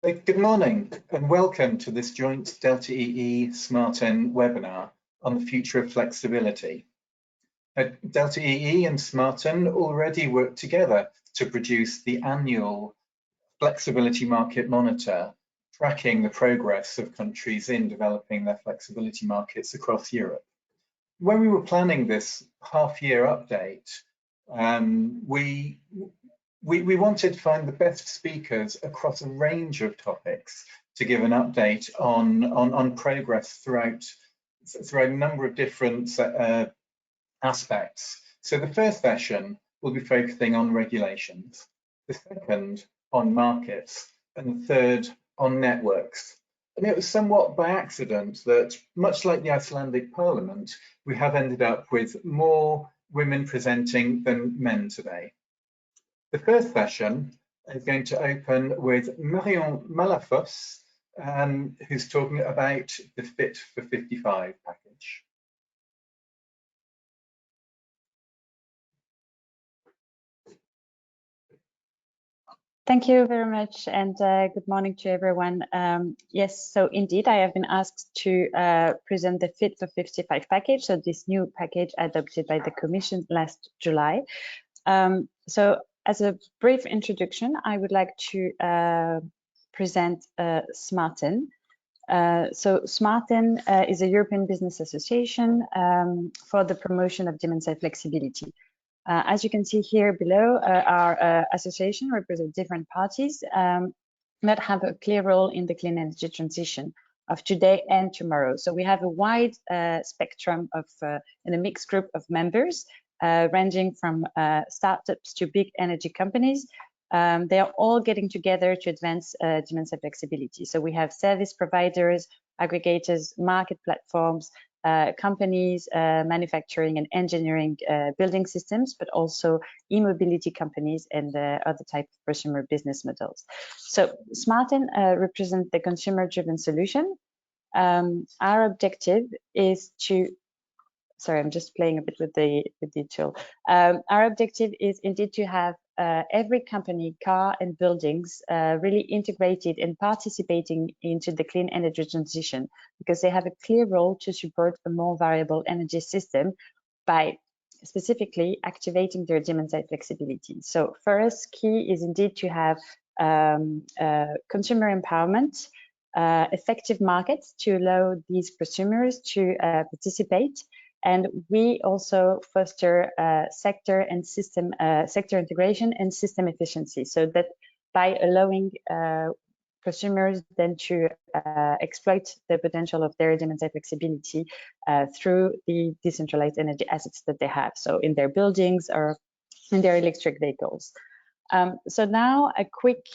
Good morning and welcome to this joint Delta-EE SmartEN webinar on the future of flexibility. Delta-EE and SmartEN already work together to produce the annual Flexibility Market Monitor, tracking the progress of countries in developing their flexibility markets across Europe. When we were planning this half-year update, we wanted to find the best speakers across a range of topics to give an update on progress throughout a number of different aspects. So the first session will be focusing on regulations, the second on markets, and the third on networks. And it was somewhat by accident that, much like the Icelandic Parliament, we have ended up with more women presenting than men today. The first session is going to open with Marion Malafosse, who's talking about the Fit45 package. Thank you very much, and good morning to everyone. Yes, so indeed, I have been asked to present the Fit45 package, so this new package adopted by the Commission last July. So as a brief introduction, I would like to present SmartEN. So SmartEN is a European business association for the promotion of demand-side flexibility. As you can see here below, our association represents different parties that have a clear role in the clean energy transition of today and tomorrow. So we have a wide spectrum of and a mixed group of members, ranging from startups to big energy companies. They are all getting together to advance demand-side flexibility. So we have service providers, aggregators, market platforms, companies, manufacturing and engineering building systems, but also eMobility companies and other type of consumer business models. So SmartEN represents the consumer-driven solution. Our objective is to, sorry, I'm just playing a bit with the tool. Our objective is indeed to have every company, car and buildings really integrated and participating into the clean energy transition, because they have a clear role to support a more variable energy system by specifically activating their demand-side flexibility. So for us, key is indeed to have consumer empowerment, effective markets to allow these consumers to participate. And we also foster sector and system sector integration and system efficiency, so that by allowing consumers then to exploit the potential of their demand-side flexibility through the decentralized energy assets that they have, so in their buildings or in their electric vehicles. So now a quick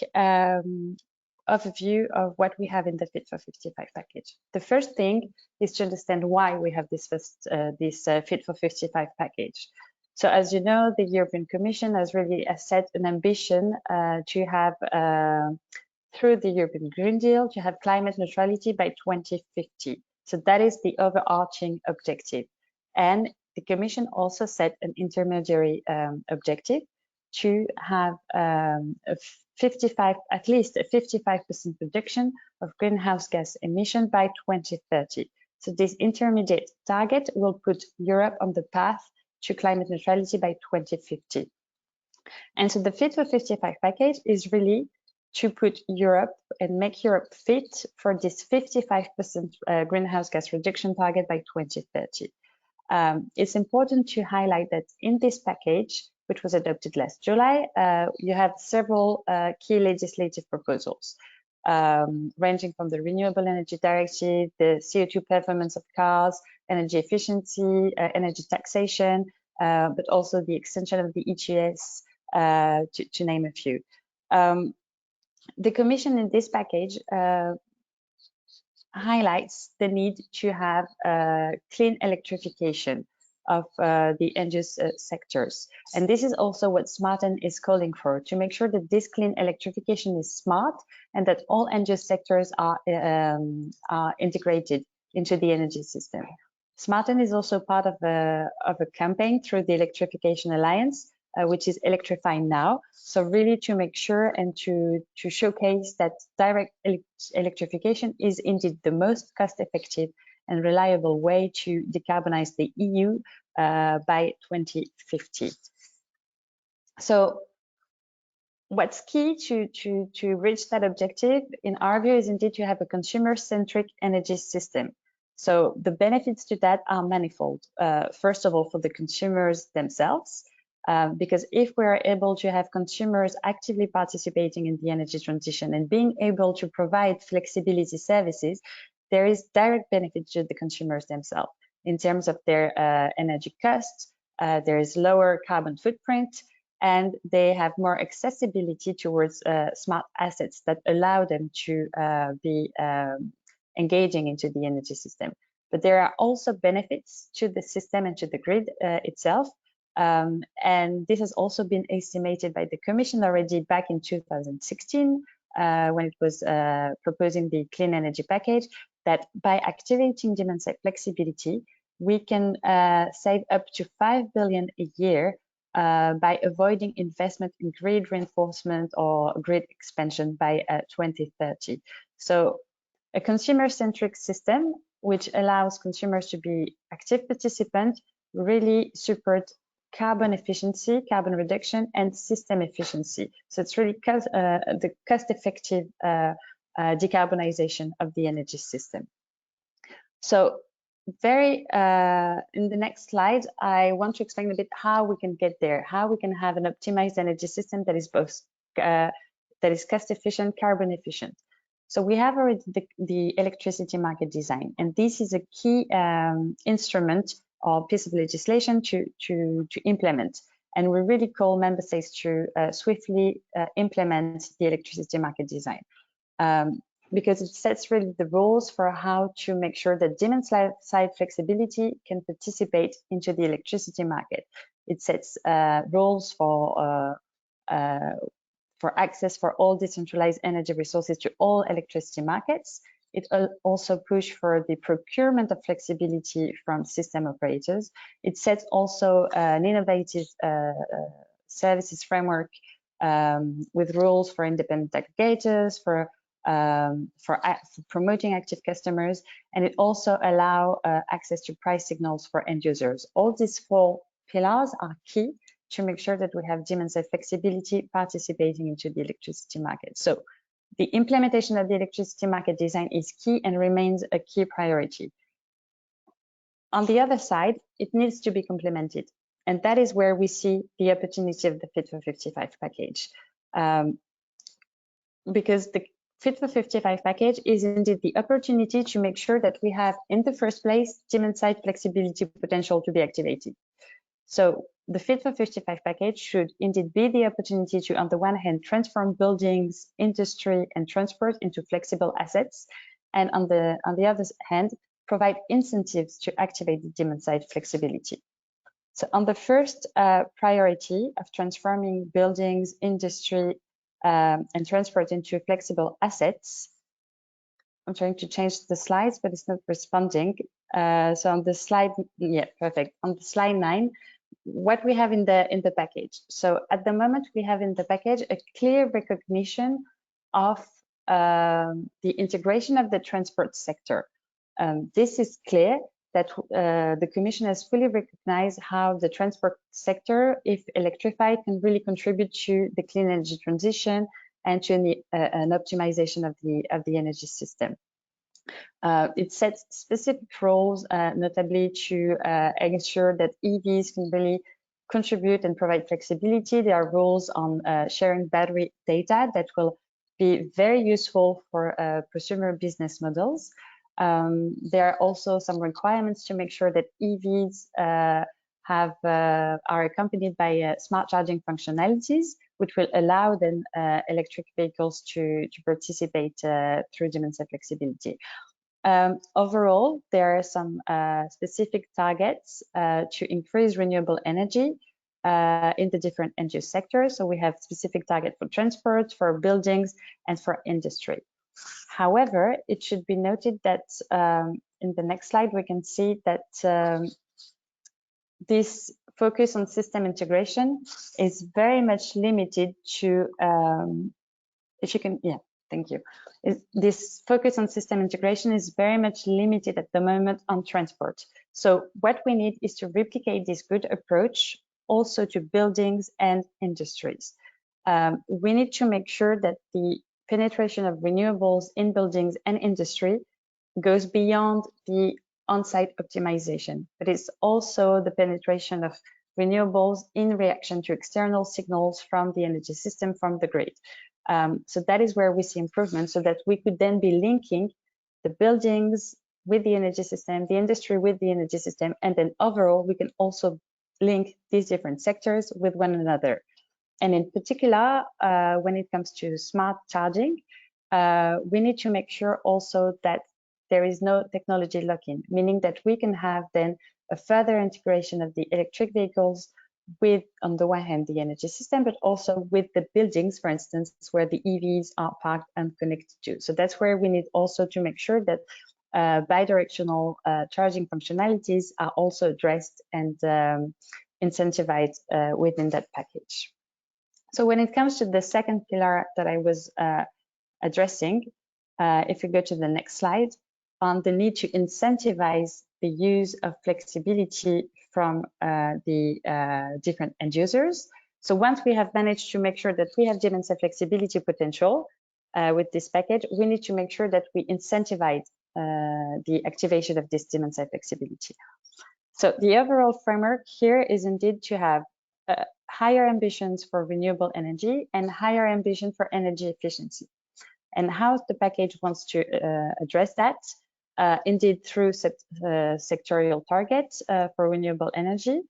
overview of what we have in the Fit45 package. The first thing is to understand why we have this Fit45 package. So as you know, the European Commission has really set an ambition to have, through the European Green Deal, to have climate neutrality by 2050. So that is the overarching objective. And the Commission also set an intermediary objective to have at least a 55% reduction of greenhouse gas emission by 2030. So this intermediate target will put Europe on the path to climate neutrality by 2050. And so the Fit45 package is really to put Europe and make Europe fit for this 55% greenhouse gas reduction target by 2030. It's important to highlight that in this package, which was adopted last July, you have several key legislative proposals, ranging from the Renewable Energy Directive, the CO2 performance of cars, energy efficiency, energy taxation, but also the extension of the ETS, to name a few. The Commission in this package highlights the need to have clean electrification of the end-use sectors. And this is also what SmartEN is calling for, to make sure that this clean electrification is smart and that all end-use sectors are integrated into the energy system. SmartEN is also part of a campaign through the Electrification Alliance which is Electrify Now. So really to make sure and to showcase that direct electrification is indeed the most cost-effective and reliable way to decarbonize the EU by 2050. So what's key to reach that objective, in our view, is indeed to have a consumer-centric energy system. So the benefits to that are manifold. First of all, for the consumers themselves, because if we are able to have consumers actively participating in the energy transition and being able to provide flexibility services, there is direct benefit to the consumers themselves in terms of their energy costs. There is lower carbon footprint, and they have more accessibility towards smart assets that allow them to be engaging into the energy system. But there are also benefits to the system and to the grid itself. And this has also been estimated by the Commission already back in 2016 when it was proposing the Clean Energy Package, that by activating demand-side flexibility, we can save up to 5 billion a year by avoiding investment in grid reinforcement or grid expansion by 2030. So a consumer-centric system which allows consumers to be active participants really support carbon efficiency, carbon reduction, and system efficiency. So it's really the cost-effective decarbonization of the energy system. So in the next slide, I want to explain a bit how we can get there, how we can have an optimized energy system that is both that is cost efficient, carbon efficient. So we have already the electricity market design, and this is a key instrument or piece of legislation to implement. And we really call member states to swiftly implement the electricity market design. Because it sets really the rules for how to make sure that demand-side flexibility can participate into the electricity market. It sets rules for access for all decentralized energy resources to all electricity markets. It also pushes for the procurement of flexibility from system operators. It sets also an innovative services framework with rules for independent aggregators, for promoting active customers, and it also allows access to price signals for end users. All these 4 pillars are key to make sure that we have demand-side flexibility participating into the electricity market. So the implementation of the electricity market design is key and remains a key priority. On the other side, it needs to be complemented, and that is where we see the opportunity of the Fit45 package. Because the Fit45 package is indeed the opportunity to make sure that we have, in the first place, demand-side flexibility potential to be activated. So the Fit45 package should indeed be the opportunity to, on the one hand, transform buildings, industry, and transport into flexible assets, and on the other hand, provide incentives to activate the demand-side flexibility. So on the first priority of transforming buildings, industry, and transport into flexible assets, I'm trying to change the slides, but it's not responding. So on the slide, yeah, perfect. On the slide 9, what we have in the package. So at the moment, we have in the package a clear recognition of the integration of the transport sector. This is clear that the Commission has fully recognized how the transport sector, if electrified, can really contribute to the clean energy transition and to an optimization of the energy system. It sets specific roles, notably to ensure that EVs can really contribute and provide flexibility. There are rules on sharing battery data that will be very useful for prosumer business models. There are also some requirements to make sure that EVs are accompanied by smart charging functionalities, which will allow then electric vehicles to participate through demand-side flexibility. Overall, there are some specific targets to increase renewable energy in the different end-use sectors. So we have specific targets for transport, for buildings, and for industry. However, it should be noted that in the next slide, we can see that this focus on system integration is very much limited to, if you can, yeah, thank you. This focus on system integration is very much limited at the moment on transport. So what we need is to replicate this good approach also to buildings and industries. We need to make sure that the penetration of renewables in buildings and industry goes beyond the on-site optimization, but it's also the penetration of renewables in reaction to external signals from the energy system, from the grid. So that is where we see improvement, so that we could then be linking the buildings with the energy system, the industry with the energy system, and then overall we can also link these different sectors with one another. And in particular, when it comes to smart charging, we need to make sure also that there is no technology lock-in, meaning that we can have then a further integration of the electric vehicles with, on the one hand, the energy system, but also with the buildings, for instance, where the EVs are parked and connected to. So that's where we need also to make sure that bidirectional charging functionalities are also addressed and incentivized within that package. So when it comes to the second pillar that I was addressing, if we go to the next slide, on the need to incentivize the use of flexibility from the different end users. So once we have managed to make sure that we have demand-side flexibility potential with this package, we need to make sure that we incentivize the activation of this demand-side flexibility. So the overall framework here is indeed to have higher ambitions for renewable energy and higher ambition for energy efficiency. And how the package wants to address that? Indeed, through sectorial targets for renewable energy.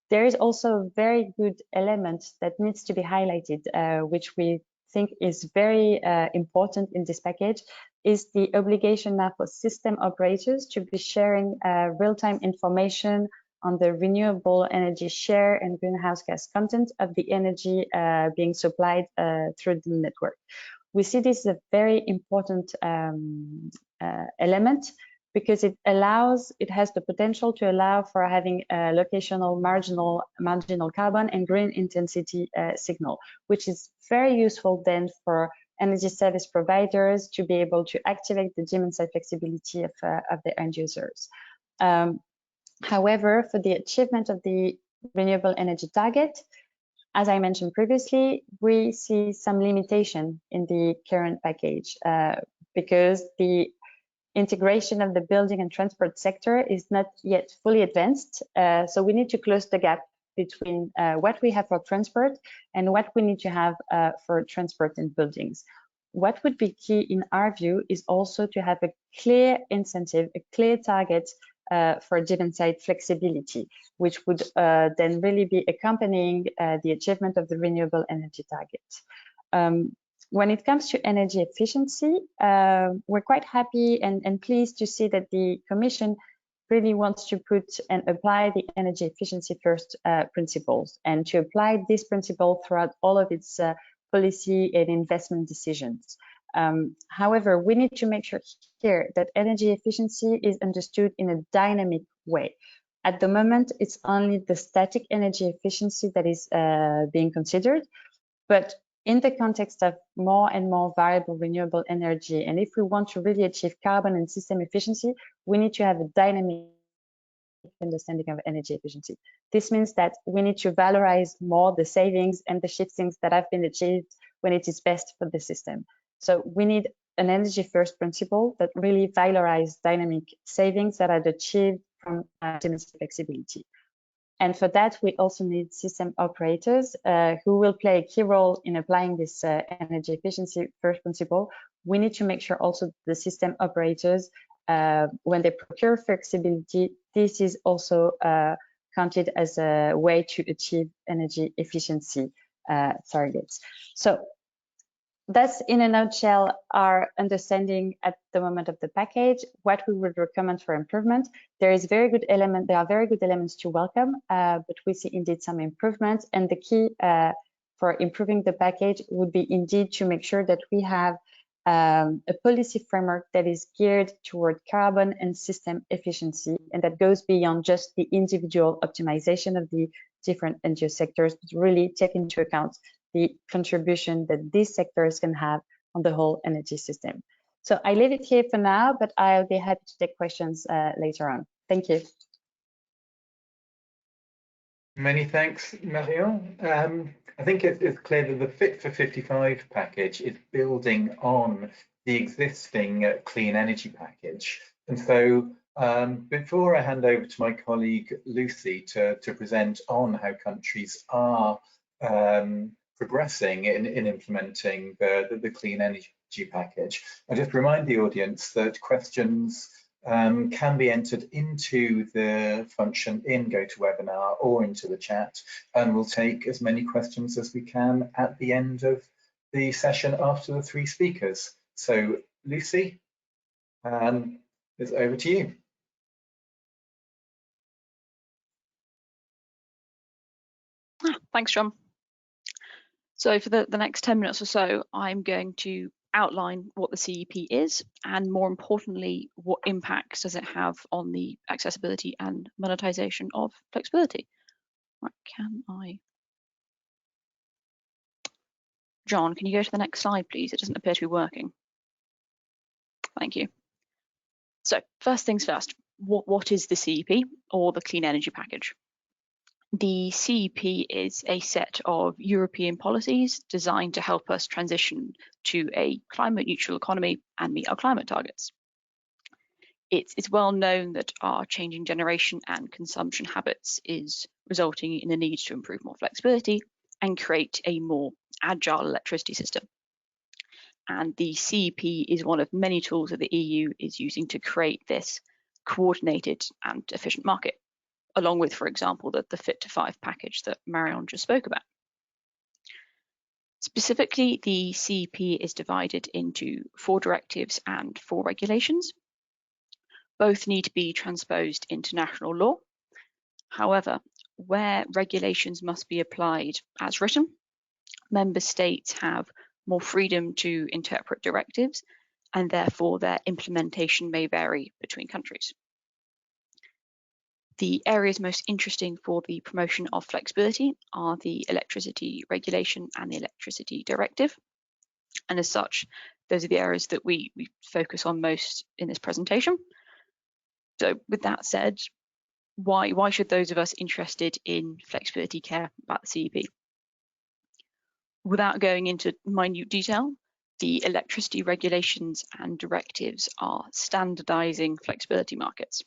There is also a very good element that needs to be highlighted, which we think is very important in this package, is the obligation now for system operators to be sharing real-time information on the renewable energy share and greenhouse gas content of the energy being supplied through the network. We see this as a very important element because it has the potential to allow for having a locational marginal carbon and green intensity signal, which is very useful then for energy service providers to be able to activate the demand-side flexibility of the end users. However, for the achievement of the renewable energy target, as I mentioned previously, we see some limitation in the current package because the integration of the building and transport sector is not yet fully advanced. So we need to close the gap between what we have for transport and what we need to have for transport and buildings. What would be key in our view is also to have a clear incentive, a clear target for demand-side flexibility, which would then really be accompanying the achievement of the renewable energy target. When it comes to energy efficiency, we're quite happy and pleased to see that the Commission really wants to put and apply the energy efficiency first principles and to apply this principle throughout all of its policy and investment decisions. However, we need to make sure here that energy efficiency is understood in a dynamic way. At the moment, it's only the static energy efficiency that is being considered, but in the context of more and more variable renewable energy, and if we want to really achieve carbon and system efficiency, we need to have a dynamic understanding of energy efficiency. This means that we need to valorize more the savings and the shiftings that have been achieved when it is best for the system. So we need an energy first principle that really valorizes dynamic savings that are achieved from demand flexibility. And for that, we also need system operators who will play a key role in applying this energy efficiency first principle. We need to make sure also the system operators, when they procure flexibility, this is also counted as a way to achieve energy efficiency targets. So that's in a nutshell our understanding at the moment of the package. What we would recommend for improvement. There are very good elements to welcome, but we see indeed some improvements. And the key for improving the package would be indeed to make sure that we have a policy framework that is geared toward carbon and system efficiency, and that goes beyond just the individual optimization of the different NGO sectors, but really take into account the contribution that these sectors can have on the whole energy system. So I leave it here for now, but I'll be happy to take questions later on. Thank you. Many thanks, Marion. I think it's clear that the Fit45 package is building on the existing clean energy package. And so before I hand over to my colleague Lucy to present on how countries are progressing in implementing the clean energy package, I just remind the audience that questions can be entered into the function in GoToWebinar or into the chat, and we'll take as many questions as we can at the end of the session after the three speakers. So Lucy, it's over to you. Thanks, John. So for the next 10 minutes or so, I'm going to outline what the CEP is, and more importantly, what impacts does it have on the accessibility and monetization of flexibility. Right, John, can you go to the next slide, please? It doesn't appear to be working. Thank you. So first things first, what is the CEP, or the Clean Energy Package? The CEP is a set of European policies designed to help us transition to a climate neutral economy and meet our climate targets. It's well known that our changing generation and consumption habits is resulting in the need to improve more flexibility and create a more agile electricity system. And the CEP is one of many tools that the EU is using to create this coordinated and efficient market, along with, for example, the Fit45 package that Marion just spoke about. Specifically, the CEP is divided into 4 directives and 4 regulations. Both need to be transposed into national law. However, where regulations must be applied as written, member states have more freedom to interpret directives, and therefore their implementation may vary between countries. The areas most interesting for the promotion of flexibility are the electricity regulation and the electricity directive. And as such, those are the areas that we focus on most in this presentation. So with that said, why should those of us interested in flexibility care about the CEP? Without going into minute detail, the electricity regulations and directives are standardizing flexibility markets,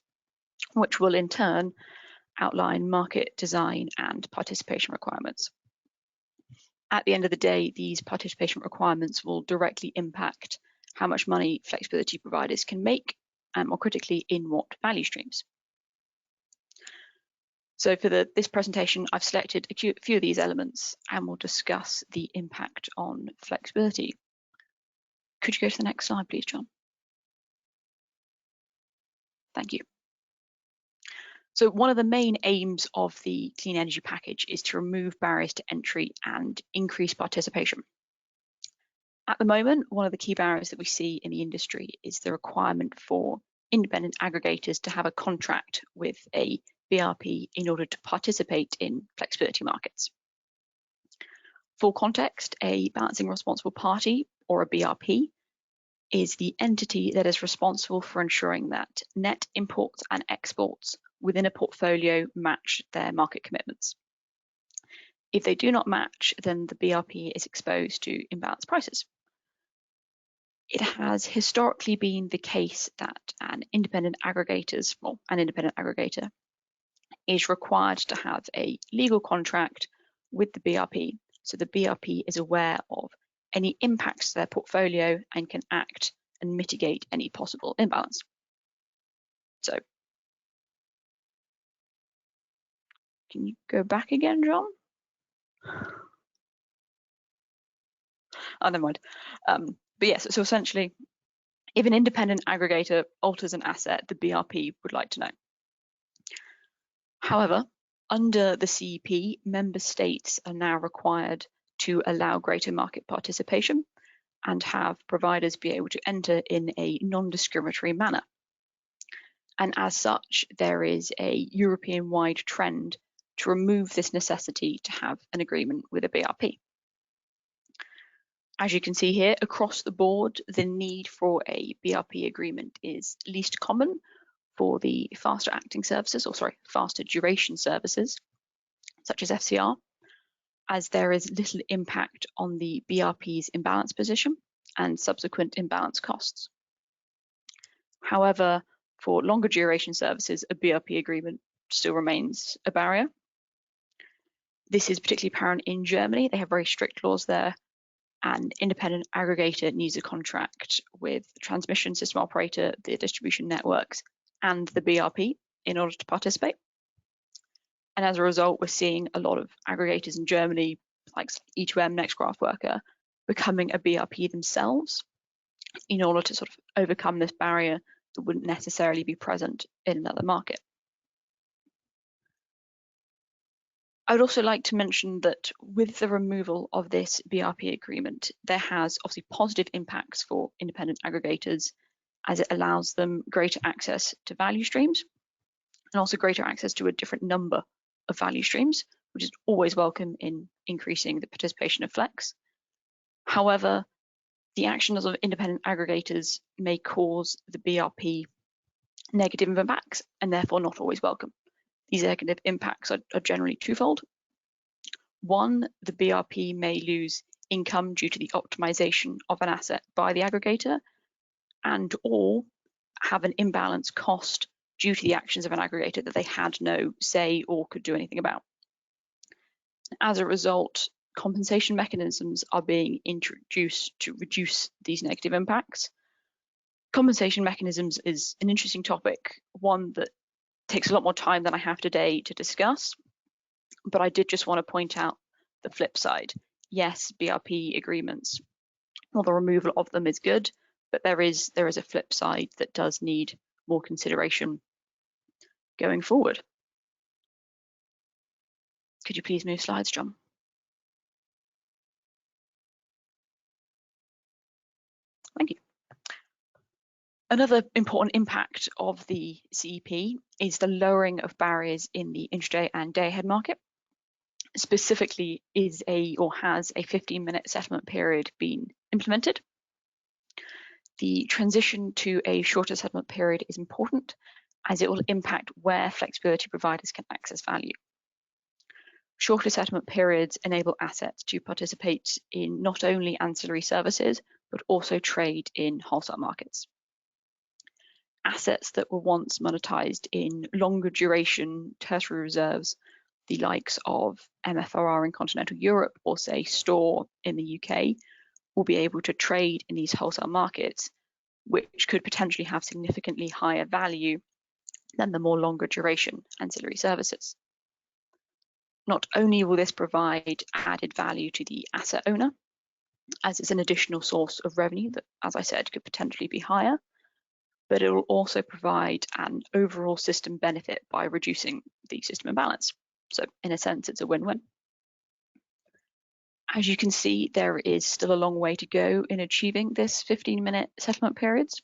which will in turn outline market design and participation requirements. At the end of the day, these participation requirements will directly impact how much money flexibility providers can make, and more critically, in what value streams. So for this presentation, I've selected a few of these elements and we'll discuss the impact on flexibility. Could you go to the next slide, please, John? Thank you. So one of the main aims of the Clean Energy Package is to remove barriers to entry and increase participation. At the moment, one of the key barriers that we see in the industry is the requirement for independent aggregators to have a contract with a BRP in order to participate in flexibility markets. For context, a balancing responsible party, or a BRP, is the entity that is responsible for ensuring that net imports and exports within a portfolio match their market commitments. If they do not match, then the BRP is exposed to imbalanced prices. It has historically been the case that an independent aggregator is required to have a legal contract with the BRP, so the BRP is aware of any impacts to their portfolio and can act and mitigate any possible imbalance. So, can you go back again, John? Oh, never mind. But yes, so essentially, if an independent aggregator alters an asset, the BRP would like to know. However, under the CEP, member states are now required to allow greater market participation and have providers be able to enter in a non-discriminatory manner. And as such, there is a European-wide trend to remove this necessity to have an agreement with a BRP. As you can see here, across the board, the need for a BRP agreement is least common for the faster acting services, or sorry, faster duration services, such as FCR, as there is little impact on the BRP's imbalance position and subsequent imbalance costs. However, for longer duration services, a BRP agreement still remains a barrier. This is particularly apparent in Germany. They have very strict laws there. An independent aggregator needs a contract with the transmission system operator, the distribution networks, and the BRP in order to participate. And as a result, we're seeing a lot of aggregators in Germany, like E2M, Nextkraftwerke, becoming a BRP themselves in order to sort of overcome this barrier that wouldn't necessarily be present in another market. I would also like to mention that with the removal of this BRP agreement, there has obviously positive impacts for independent aggregators, as it allows them greater access to value streams and also greater access to a different number of value streams, which is always welcome in increasing the participation of flex. However, the actions of independent aggregators may cause the BRP negative impacts and therefore not always welcome. These negative impacts are generally twofold. One, the BRP may lose income due to the optimization of an asset by the aggregator, and or have an imbalance cost due to the actions of an aggregator that they had no say or could do anything about. As a result, compensation mechanisms are being introduced to reduce these negative impacts. Compensation mechanisms is an interesting topic, one that takes a lot more time than I have today to discuss, but I did just want to point out the flip side. Yes, BRP agreements, well, the removal of them is good, but there is a flip side that does need more consideration going forward. Could you please move slides, John? Thank you. Another important impact of the CEP is the lowering of barriers in the intraday and day-ahead market. Specifically, has a 15-minute settlement period been implemented? The transition to a shorter settlement period is important, as it will impact where flexibility providers can access value. Shorter settlement periods enable assets to participate in not only ancillary services, but also trade in wholesale markets. Assets that were once monetized in longer duration tertiary reserves, the likes of MFRR in continental Europe or say STORE in the UK, will be able to trade in these wholesale markets, which could potentially have significantly higher value than the more longer duration ancillary services. Not only will this provide added value to the asset owner, as it's an additional source of revenue that, as I said, could potentially be higher, but it will also provide an overall system benefit by reducing the system imbalance. So in a sense, it's a win-win. As you can see, there is still a long way to go in achieving this 15-minute settlement periods.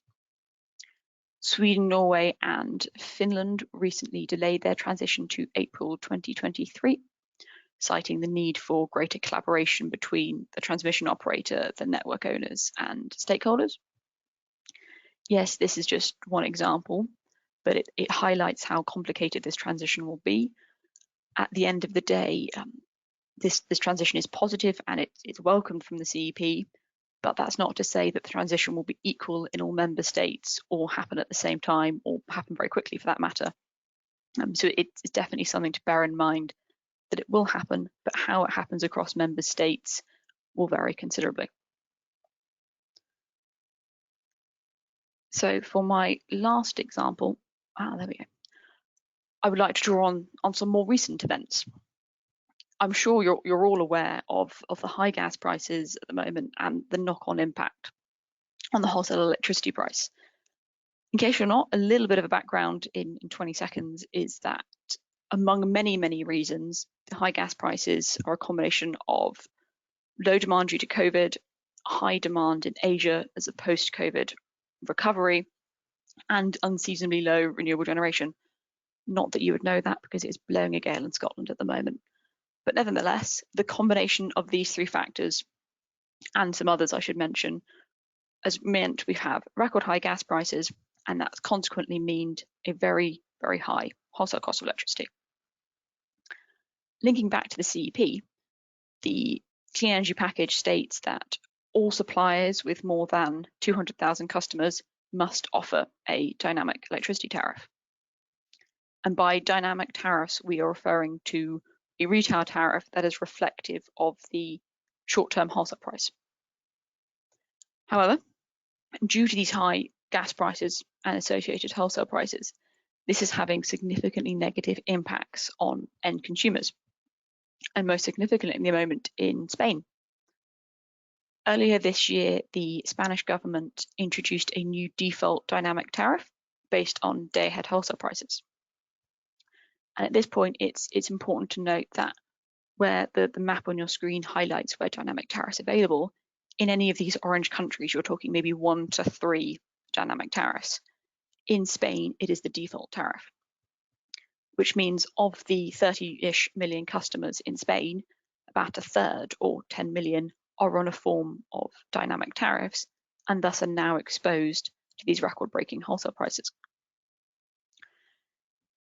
Sweden, Norway, and Finland recently delayed their transition to April 2023, citing the need for greater collaboration between the transmission operator, the network owners, and stakeholders. Yes, this is just one example, but it highlights how complicated this transition will be. At the end of the day, this transition is positive and it's welcomed from the CEP, but that's not to say that the transition will be equal in all member states or happen at the same time or happen very quickly for that matter. So it's definitely something to bear in mind that it will happen, but how it happens across member states will vary considerably. So for my last example, there we go. I would like to draw on some more recent events. I'm sure you're all aware of the high gas prices at the moment and the knock-on impact on the wholesale electricity price. In case you're not, a little bit of a background in 20 seconds is that among many, many reasons, the high gas prices are a combination of low demand due to COVID, high demand in Asia as a post-COVID recovery, and unseasonably low renewable generation. Not that you would know that because it's blowing a gale in Scotland at the moment. But nevertheless, the combination of these three factors and some others I should mention has meant we have record high gas prices, and that's consequently meant a very, very high wholesale cost of electricity. Linking back to the CEP, the Clean Energy Package states that all suppliers with more than 200,000 customers must offer a dynamic electricity tariff. And by dynamic tariffs, we are referring to a retail tariff that is reflective of the short-term wholesale price. However, due to these high gas prices and associated wholesale prices, this is having significantly negative impacts on end consumers, and most significantly at the moment in Spain. Earlier this year, the Spanish government introduced a new default dynamic tariff based on day-ahead wholesale prices. And at this point, it's important to note that where the map on your screen highlights where dynamic tariffs are available, in any of these orange countries, you're talking maybe 1 to 3 dynamic tariffs. In Spain, it is the default tariff, which means of the 30-ish million customers in Spain, about a third, or 10 million, are on a form of dynamic tariffs and thus are now exposed to these record-breaking wholesale prices.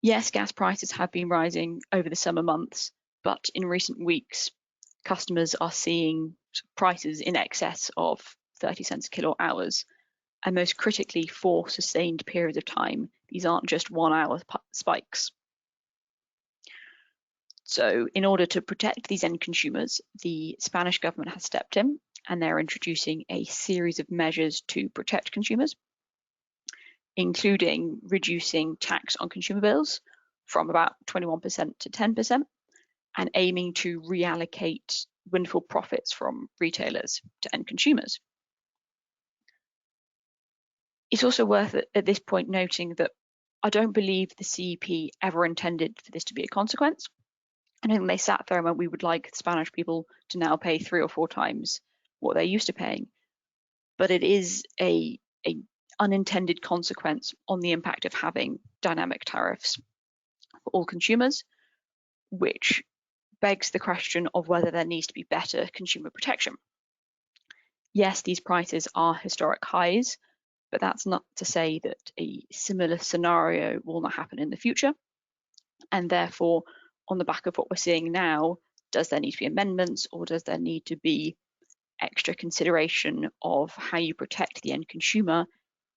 Yes, gas prices have been rising over the summer months, but in recent weeks, customers are seeing prices in excess of 30 cents a kilowatt hours, and most critically for sustained periods of time. These aren't just 1 hour spikes. So in order to protect these end consumers, the Spanish government has stepped in and they're introducing a series of measures to protect consumers, including reducing tax on consumer bills from about 21% to 10% and aiming to reallocate windfall profits from retailers to end consumers. It's also worth at this point noting that I don't believe the CEP ever intended for this to be a consequence. I think they sat there and went, we would like Spanish people to now pay 3 or 4 times what they're used to paying. But it is a unintended consequence on the impact of having dynamic tariffs for all consumers, which begs the question of whether there needs to be better consumer protection. Yes, these prices are historic highs, but that's not to say that a similar scenario will not happen in the future. And therefore, on the back of what we're seeing now, does there need to be amendments, or does there need to be extra consideration of how you protect the end consumer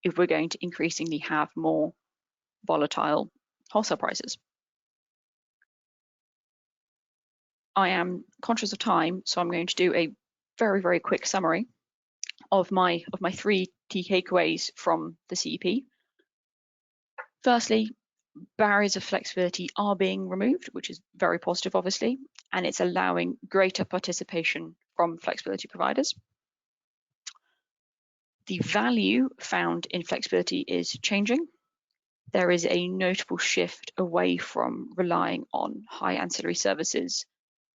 if we're going to increasingly have more volatile wholesale prices? I am conscious of time, so I'm going to do a very, very quick summary of my 3 key takeaways from the CEP. Firstly, barriers of flexibility are being removed, which is very positive, obviously, and it's allowing greater participation from flexibility providers. The value found in flexibility is changing. There is a notable shift away from relying on high ancillary services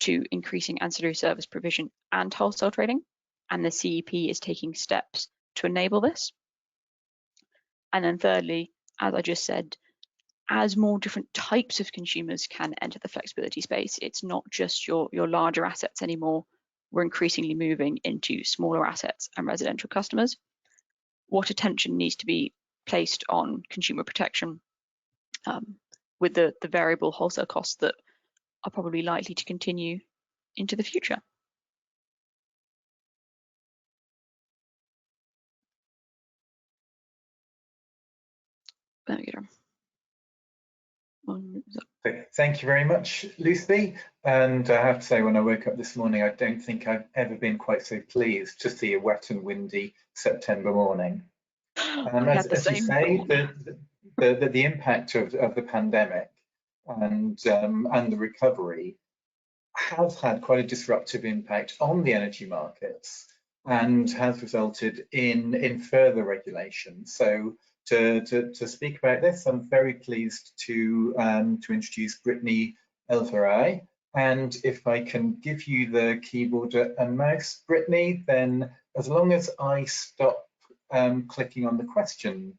to increasing ancillary service provision and wholesale trading, and the CEP is taking steps to enable this. And then thirdly, as I just said, as more different types of consumers can enter the flexibility space, it's not just your larger assets anymore. We're increasingly moving into smaller assets and residential customers. What attention needs to be placed on consumer protection with the variable wholesale costs that are probably likely to continue into the future? There we go. Thank you very much, Lucy. And I have to say, when I woke up this morning, I don't think I've ever been quite so pleased to see a wet and windy September morning. As you say, the impact of the pandemic and the recovery has had quite a disruptive impact on the energy markets and has resulted in further regulation. So to speak about this, I'm very pleased to introduce Brittney Elzarei. And if I can give you the keyboard and mouse, Brittney, then as long as I stop clicking on the question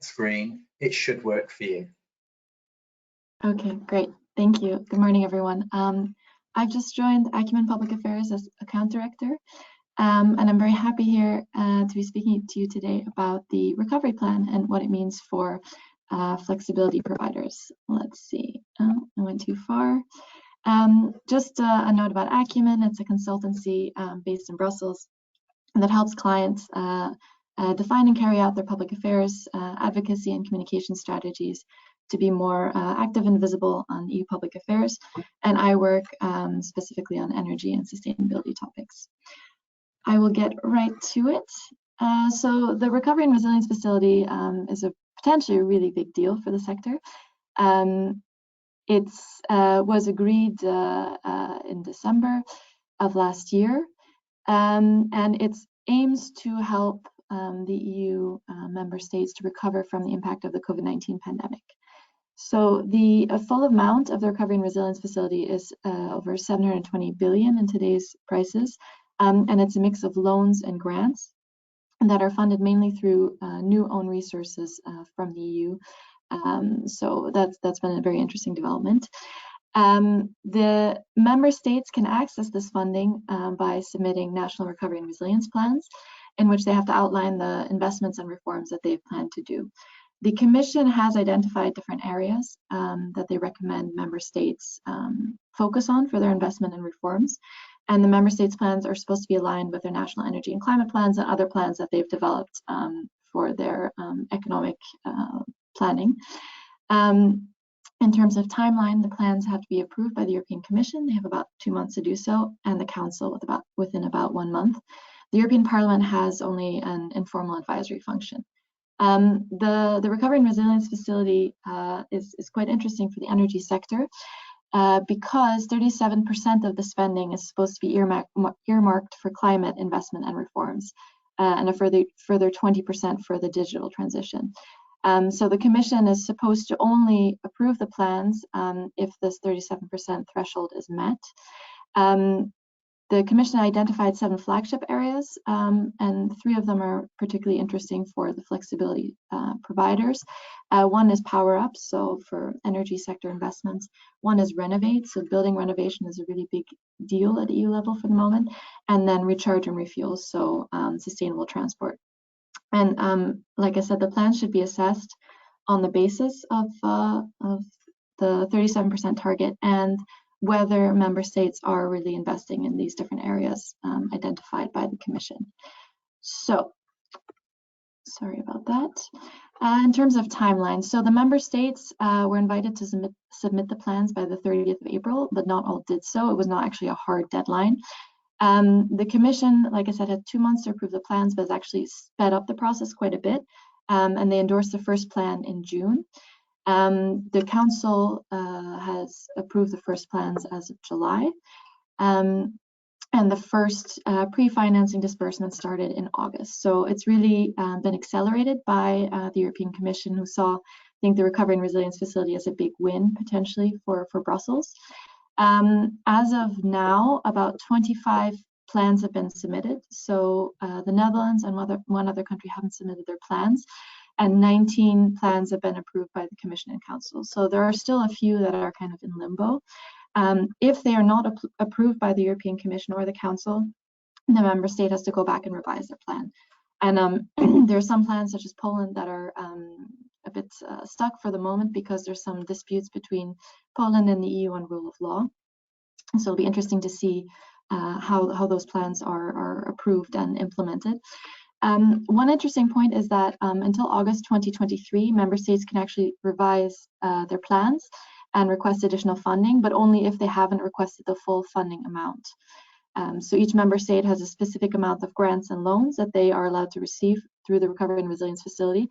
screen, it should work for you. Okay, great. Thank you. Good morning, everyone. I've just joined Acumen Public Affairs as account director, and I'm very happy here to be speaking to you today about the recovery plan and what it means for flexibility providers. Let's see. Oh, I went too far. Just a note about Acumen. It's a consultancy based in Brussels that helps clients define and carry out their public affairs, advocacy, and communication strategies to be more active and visible on EU public affairs. And I work specifically on energy and sustainability topics. I will get right to it. So the Recovery and Resilience Facility is a potentially a really big deal for the sector. It was agreed in December of last year, and it aims to help the EU member states to recover from the impact of the COVID-19 pandemic. So the full amount of the Recovery and Resilience Facility is over 720 billion in today's prices, and it's a mix of loans and grants that are funded mainly through new own resources from the EU. So that's been a very interesting development. The member states can access this funding by submitting national recovery and resilience plans, in which they have to outline the investments and reforms that they've planned to do. The Commission has identified different areas that they recommend member states focus on for their investment and reforms. And the member states' plans are supposed to be aligned with their national energy and climate plans and other plans that they've developed for their economic planning. In terms of timeline, the plans have to be approved by the European Commission. They have about 2 months to do so, and the Council within about 1 month. The European Parliament has only an informal advisory function. The Recovery and Resilience Facility is quite interesting for the energy sector because 37% of the spending is supposed to be earmarked for climate investment and reforms, and a further 20% for the digital transition. So the Commission is supposed to only approve the plans if this 37% threshold is met. The Commission identified 7 flagship areas, and 3 of them are particularly interesting for the flexibility providers. One is power up, so for energy sector investments. One is renovate, so building renovation is a really big deal at EU level for the moment. And then recharge and refuel, so sustainable transport. And like I said, the plan should be assessed on the basis of the 37% target and whether member states are really investing in these different areas identified by the Commission. So, sorry about that. In terms of timeline, so the member states were invited to submit the plans by the 30th of April, but not all did so. It was not actually a hard deadline. The Commission, like I said, had 2 months to approve the plans, but has actually sped up the process quite a bit, and they endorsed the first plan in June. The Council has approved the first plans as of July, and the first pre-financing disbursement started in August. So it's really been accelerated by the European Commission, who saw, I think, the Recovery and Resilience Facility as a big win potentially for Brussels. As of now, about 25 plans have been submitted. So the Netherlands and one other country haven't submitted their plans, and 19 plans have been approved by the Commission and Council. So there are still a few that are kind of in limbo. If they are not approved by the European Commission or the Council, the member state has to go back and revise their plan. And there are some plans, such as Poland, that are a bit stuck for the moment because there's some disputes between Poland and the EU on rule of law. So it'll be interesting to see how those plans are approved and implemented. One interesting point is that until August 2023, member states can actually revise their plans and request additional funding, but only if they haven't requested the full funding amount. So each member state has a specific amount of grants and loans that they are allowed to receive through the Recovery and Resilience Facility.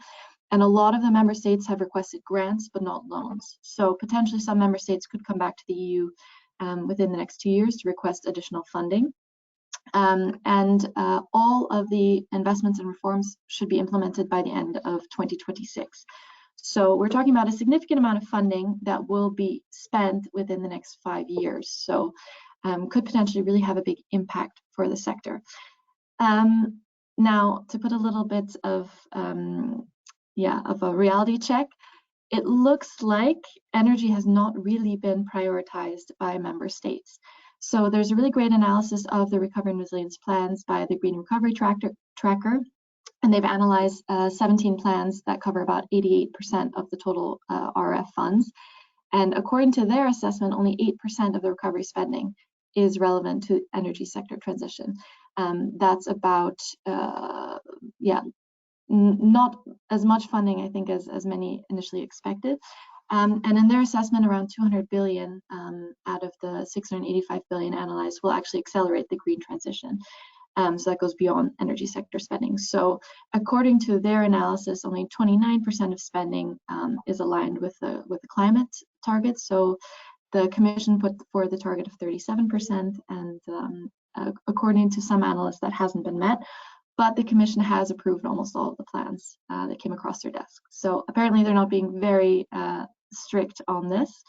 And a lot of the member states have requested grants, but not loans. So potentially some member states could come back to the EU within the next 2 years to request additional funding. All of the investments and reforms should be implemented by the end of 2026. So we're talking about a significant amount of funding that will be spent within the next 5 years. So could potentially really have a big impact for the sector. Now, to put a little bit of a reality check, it looks like energy has not really been prioritized by member states. So there's a really great analysis of the recovery and resilience plans by the Green Recovery Tracker, and they've analyzed 17 plans that cover about 88% of the total RF funds. And according to their assessment, only 8% of the recovery spending is relevant to energy sector transition. That's about, not as much funding, I think, as many initially expected. And in their assessment, around 200 billion out of the 685 billion analyzed will actually accelerate the green transition. So that goes beyond energy sector spending. So according to their analysis, only 29% of spending is aligned with the climate targets. So the Commission put forward the target of 37%, and according to some analysts, that hasn't been met. But the Commission has approved almost all of the plans that came across their desk. So apparently they're not being very strict on this.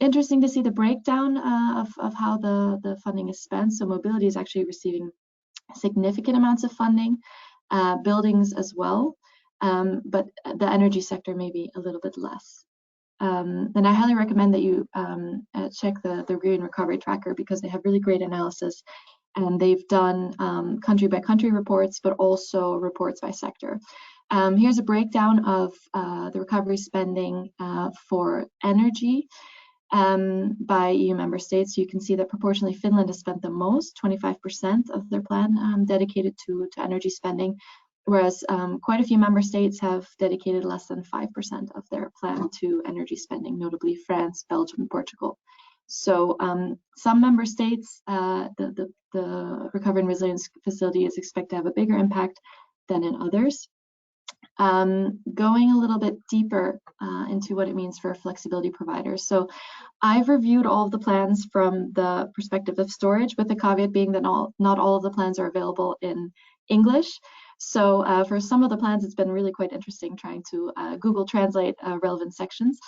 Interesting to see the breakdown of how the funding is spent. So mobility is actually receiving significant amounts of funding, buildings as well, but the energy sector may be a little bit less. And I highly recommend that you check the Green Recovery Tracker, because they have really great analysis, and they've done country by country reports, but also reports by sector. Here's a breakdown of the recovery spending for energy by EU member states. So you can see that proportionally Finland has spent the most, 25% of their plan dedicated to energy spending, whereas quite a few member states have dedicated less than 5% of their plan to energy spending, notably France, Belgium, and Portugal. So some member states, the Recovery and Resilience Facility is expected to have a bigger impact than in others. Going a little bit deeper into what it means for flexibility providers. So I've reviewed all of the plans from the perspective of storage, with the caveat being that not all of the plans are available in English. So for some of the plans, it's been really quite interesting trying to Google Translate relevant sections.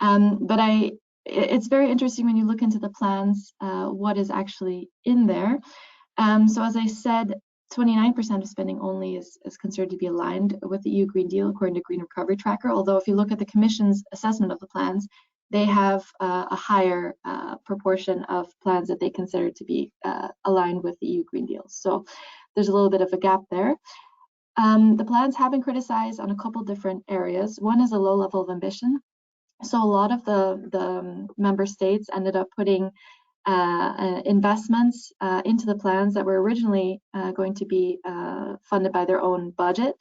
But it's very interesting when you look into the plans, what is actually in there. So as I said, 29% of spending only is considered to be aligned with the EU Green Deal, according to Green Recovery Tracker. Although if you look at the Commission's assessment of the plans, they have a higher proportion of plans that they consider to be aligned with the EU Green Deal. So there's a little bit of a gap there. The plans have been criticized on a couple different areas. One is a low level of ambition. So a lot of the member states ended up putting investments into the plans that were originally going to be funded by their own budget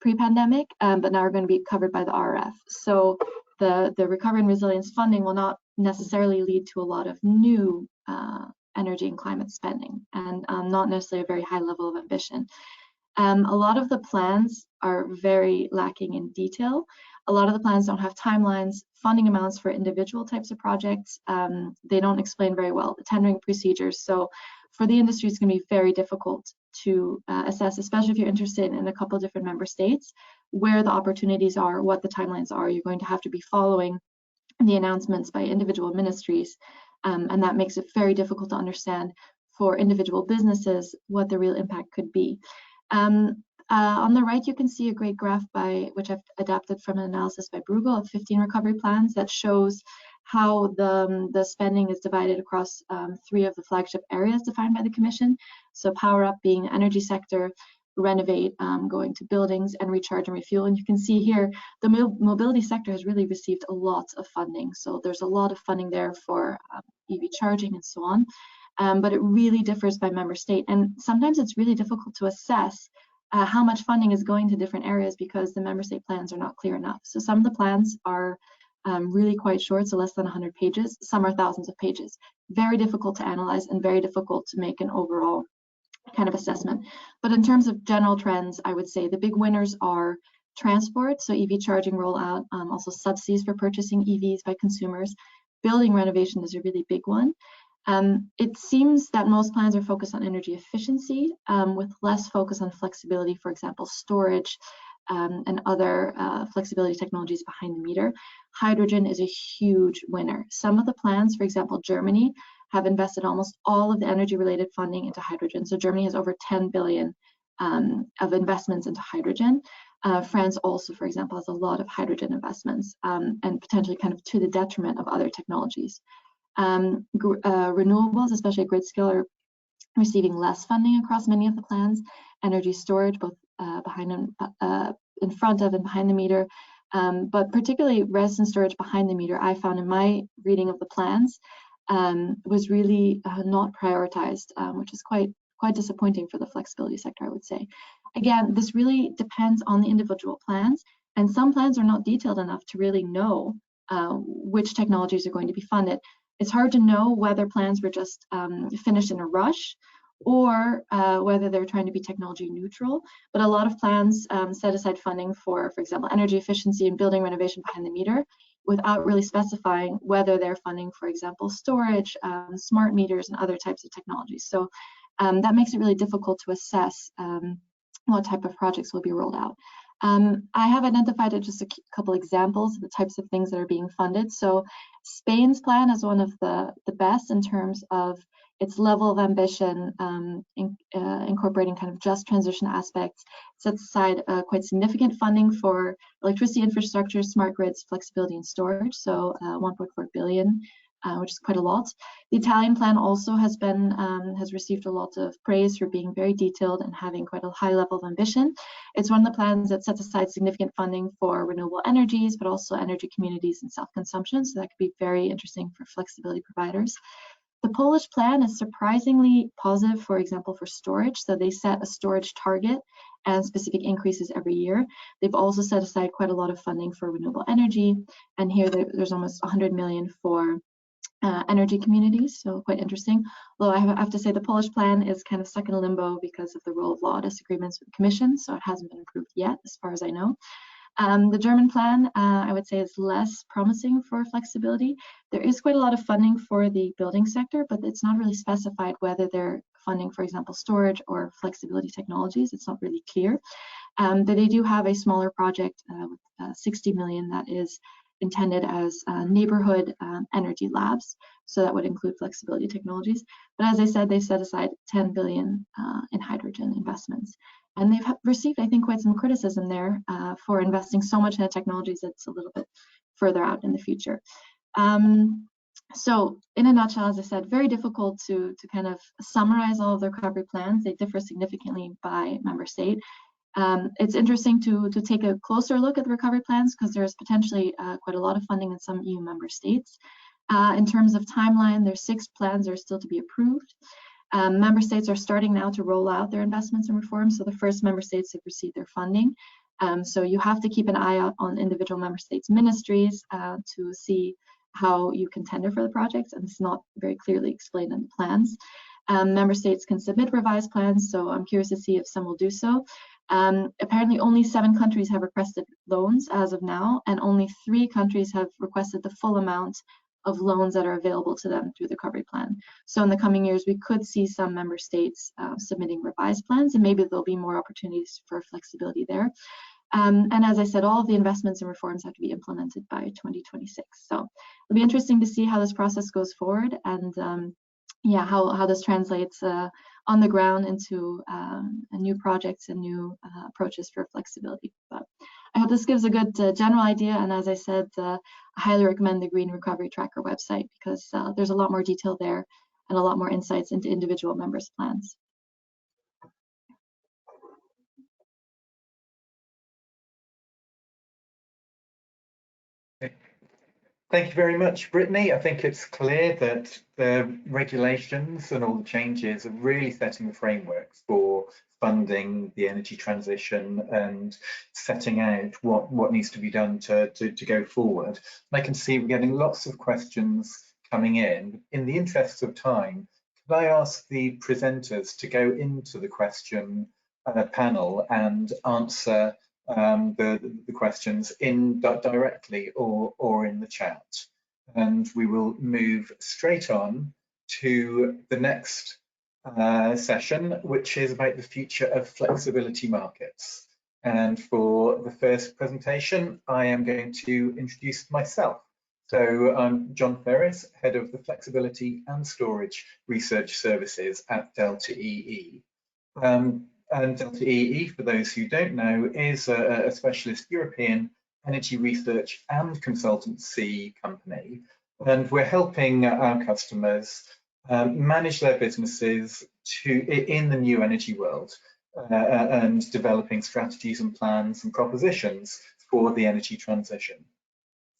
pre-pandemic, but now are going to be covered by the RF. So the recovery and resilience funding will not necessarily lead to a lot of new energy and climate spending, and not necessarily a very high level of ambition. A lot of the plans are very lacking in detail. A lot of the plans don't have timelines, funding amounts for individual types of projects. They don't explain very well the tendering procedures. So for the industry, it's going to be very difficult to assess, especially if you're interested in a couple of different member states, where the opportunities are, what the timelines are. You're going to have to be following the announcements by individual ministries. And that makes it very difficult to understand for individual businesses what the real impact could be. On the right, you can see a great graph which I've adapted from an analysis by Bruegel of 15 recovery plans that shows how the spending is divided across 3 of the flagship areas defined by the Commission. So power up being energy sector, renovate going to buildings, and recharge and refuel. And you can see here the mobility sector has really received a lot of funding. So there's a lot of funding there for EV charging and so on. But it really differs by member state. And sometimes it's really difficult to assess how much funding is going to different areas because the member state plans are not clear enough. So some of the plans are really quite short, so less than 100 pages. Some are thousands of pages. Very difficult to analyze and very difficult to make an overall kind of assessment. But in terms of general trends, I would say the big winners are transport, so EV charging rollout, also subsidies for purchasing EVs by consumers. Building renovation is a really big one. It seems that most plans are focused on energy efficiency with less focus on flexibility, for example, storage and other flexibility technologies behind the meter. Hydrogen is a huge winner. Some of the plans, for example, Germany, have invested almost all of the energy-related funding into hydrogen. So Germany has over 10 billion of investments into hydrogen. France also, for example, has a lot of hydrogen investments and potentially kind of to the detriment of other technologies. Renewables, especially at grid scale, are receiving less funding across many of the plans. Energy storage, both behind and in front of and behind the meter, but particularly resident storage behind the meter, I found in my reading of the plans, was really not prioritized, which is quite disappointing for the flexibility sector, I would say. Again, this really depends on the individual plans, and some plans are not detailed enough to really know which technologies are going to be funded. It's hard to know whether plans were just finished in a rush or whether they're trying to be technology neutral. But a lot of plans set aside funding for example, energy efficiency and building renovation behind the meter without really specifying whether they're funding, for example, storage, smart meters, and other types of technologies. So that makes it really difficult to assess what type of projects will be rolled out. I have identified just a couple examples of the types of things that are being funded. So Spain's plan is one of the best in terms of its level of ambition, incorporating kind of just transition aspects, sets aside quite significant funding for electricity infrastructure, smart grids, flexibility, and storage, so 1.4 billion, which is quite a lot. The Italian plan also has received a lot of praise for being very detailed and having quite a high level of ambition. It's one of the plans that sets aside significant funding for renewable energies, but also energy communities and self-consumption, so that could be very interesting for flexibility providers. The Polish plan is surprisingly positive, for example, for storage. So they set a storage target and specific increases every year. They've also set aside quite a lot of funding for renewable energy. And here there's almost 100 million for energy communities, so quite interesting. Although I have to say the Polish plan is kind of stuck in limbo because of the rule of law disagreements with the Commission, so it hasn't been approved yet, as far as I know. The German plan, I would say, is less promising for flexibility. There is quite a lot of funding for the building sector, but it's not really specified whether they're funding, for example, storage or flexibility technologies. It's not really clear. But they do have a smaller project with 60 million that is intended as neighborhood energy labs. So that would include flexibility technologies. But as I said, they set aside 10 billion in hydrogen investments. And they've received, I think, quite some criticism there for investing so much in a technologies that's a little bit further out in the future. So in a nutshell, as I said, very difficult to kind of summarize all of the recovery plans. They differ significantly by member state. It's interesting to take a closer look at the recovery plans because there's potentially quite a lot of funding in some EU member states. In terms of timeline, there's 6 plans that are still to be approved. Member states are starting now to roll out their investments and reforms, so the first member states have received their funding. So you have to keep an eye out on individual member states' ministries to see how you can tender for the projects, and it's not very clearly explained in the plans. Member states can submit revised plans, so I'm curious to see if some will do so. Apparently only 7 countries have requested loans as of now, and only 3 countries have requested the full amount of loans that are available to them through the recovery plan. So in the coming years, we could see some member states submitting revised plans, and maybe there'll be more opportunities for flexibility there. And as I said, all of the investments and reforms have to be implemented by 2026. So it'll be interesting to see how this process goes forward and yeah, how this translates on the ground into new projects and new approaches for flexibility. But I hope this gives a good general idea. And as I said, I highly recommend the Green Recovery Tracker website because there's a lot more detail there and a lot more insights into individual members' plans. Thank you very much, Brittney. I think it's clear that the regulations and all the changes are really setting the frameworks for funding the energy transition and setting out what needs to be done to go forward. And I can see we're getting lots of questions coming in. In the interest of time, could I ask the presenters to go into the question panel and answer the questions in directly or in the chat, and we will move straight on to the next session, which is about the future of flexibility markets. And for the first presentation, I am going to introduce myself. So I'm John Ferris, head of the Flexibility and Storage Research Services at Delta-EE. And Delta-EE, for those who don't know, is a specialist European energy research and consultancy company. And we're helping our customers manage their businesses in the new energy world and developing strategies and plans and propositions for the energy transition.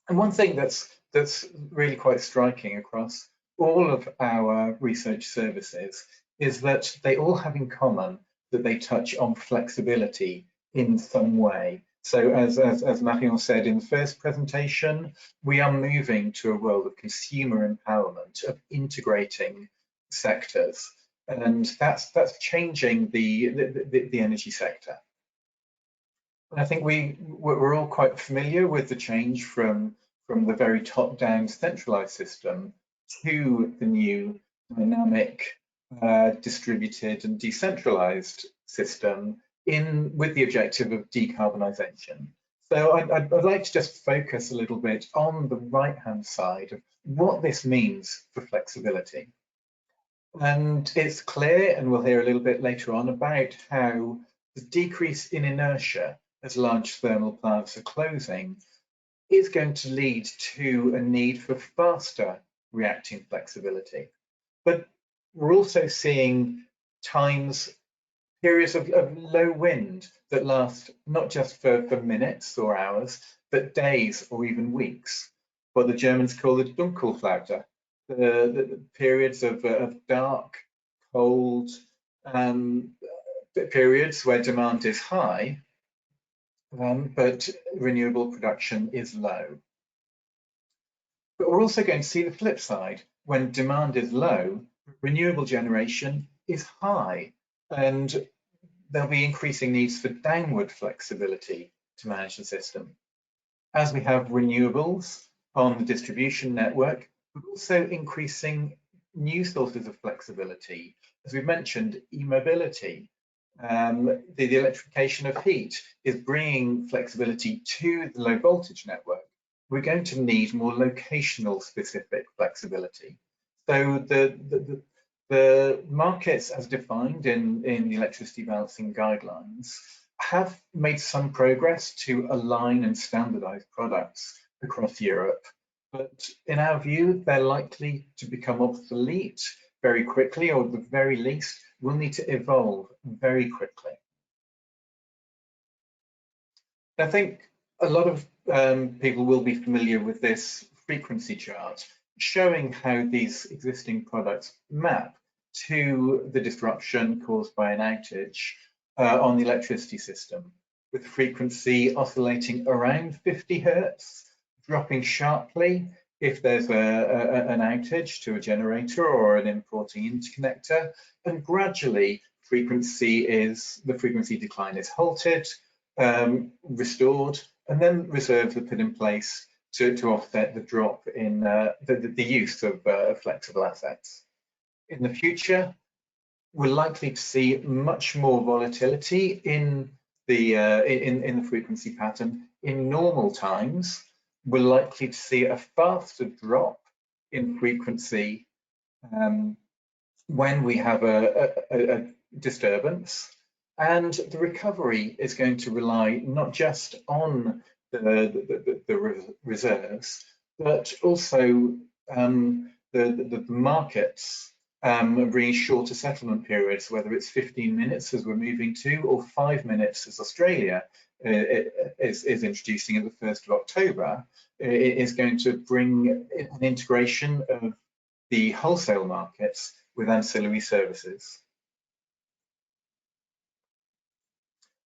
And one thing that's really quite striking across all of our research services is that they all have in common that they touch on flexibility in some way. So as Marion said in the first presentation, we are moving to a world of consumer empowerment, of integrating sectors, and that's changing the energy sector. And I think we're all quite familiar with the change from the very top-down centralized system to the new dynamic, distributed and decentralized system with the objective of decarbonisation. So I'd like to just focus a little bit on the right-hand side of what this means for flexibility. And it's clear, and we'll hear a little bit later on, about how the decrease in inertia as large thermal plants are closing is going to lead to a need for faster reacting flexibility. But we're also seeing periods of low wind that last not just for minutes or hours, but days or even weeks. What the Germans call the Dunkelflaute, the periods of dark, cold periods where demand is high, but renewable production is low. But we're also going to see the flip side. When demand is low, renewable generation is high, and there'll be increasing needs for downward flexibility to manage the system. As we have renewables on the distribution network, but also increasing new sources of flexibility. As we've mentioned, eMobility, the electrification of heat is bringing flexibility to the low voltage network. We're going to need more locational specific flexibility. So the markets as defined in the electricity balancing guidelines have made some progress to align and standardize products across Europe. But in our view, they're likely to become obsolete very quickly, or at the very least, will need to evolve very quickly. I think a lot of people will be familiar with this frequency chart, showing how these existing products map to the disruption caused by an outage on the electricity system, with frequency oscillating around 50 Hertz, dropping sharply if there's an outage to a generator or an importing interconnector, and gradually the frequency decline is halted, restored, and then reserves are put in place to offset the drop in the use of flexible assets. In the future, we're likely to see much more volatility in the frequency pattern. In normal times, we're likely to see a faster drop in frequency when we have a disturbance, and the recovery is going to rely not just on the reserves, but also the markets bringing shorter settlement periods, whether it's 15 minutes as we're moving to, or 5 minutes as Australia is introducing at the 1st of October. It is going to bring an integration of the wholesale markets with ancillary services.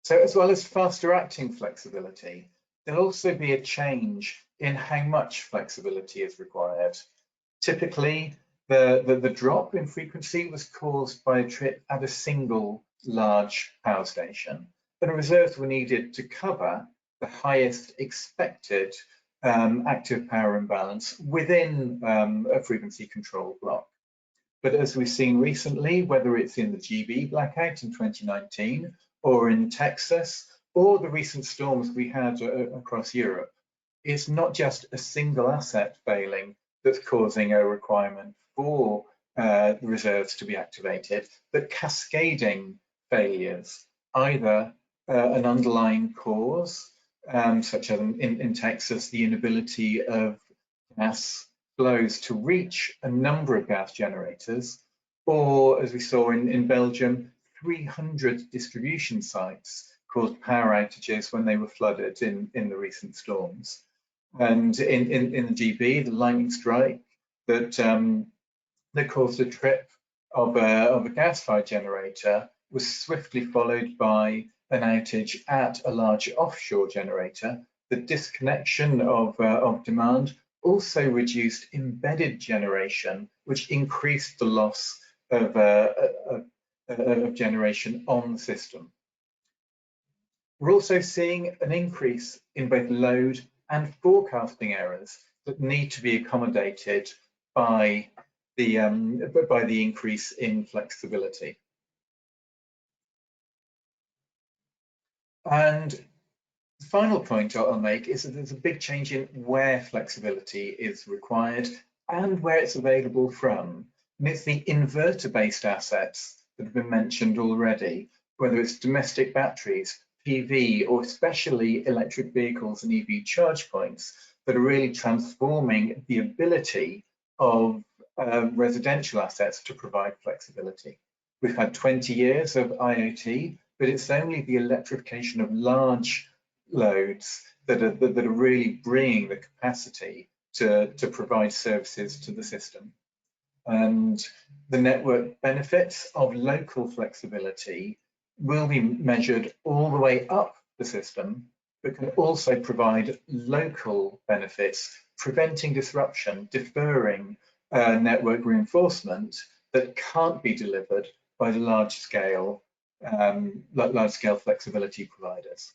So as well as faster acting flexibility, there'll also be a change in how much flexibility is required. Typically, the drop in frequency was caused by a trip at a single large power station, and reserves were needed to cover the highest expected active power imbalance within a frequency control block. But as we've seen recently, whether it's in the GB blackout in 2019 or in Texas, or the recent storms we had across Europe, it's not just a single asset failing that's causing a requirement for reserves to be activated, but cascading failures either an underlying cause, such as in Texas, the inability of gas flows to reach a number of gas generators, or as we saw in Belgium, 300 distribution sites caused power outages when they were flooded in the recent storms. And in the GB, the lightning strike that caused a trip of a gas-fired generator was swiftly followed by an outage at a large offshore generator. The disconnection of demand also reduced embedded generation, which increased the loss of generation on the system. We're also seeing an increase in both load and forecasting errors that need to be accommodated by the increase in flexibility. And the final point I'll make is that there's a big change in where flexibility is required and where it's available from. And it's the inverter-based assets that have been mentioned already, whether it's domestic batteries, PV, or especially electric vehicles and EV charge points, that are really transforming the ability of residential assets to provide flexibility. We've had 20 years of IoT, but it's only the electrification of large loads that are really bringing the capacity to provide services to the system. And the network benefits of local flexibility will be measured all the way up the system, but can also provide local benefits, preventing disruption, deferring network reinforcement that can't be delivered by the large-scale flexibility providers.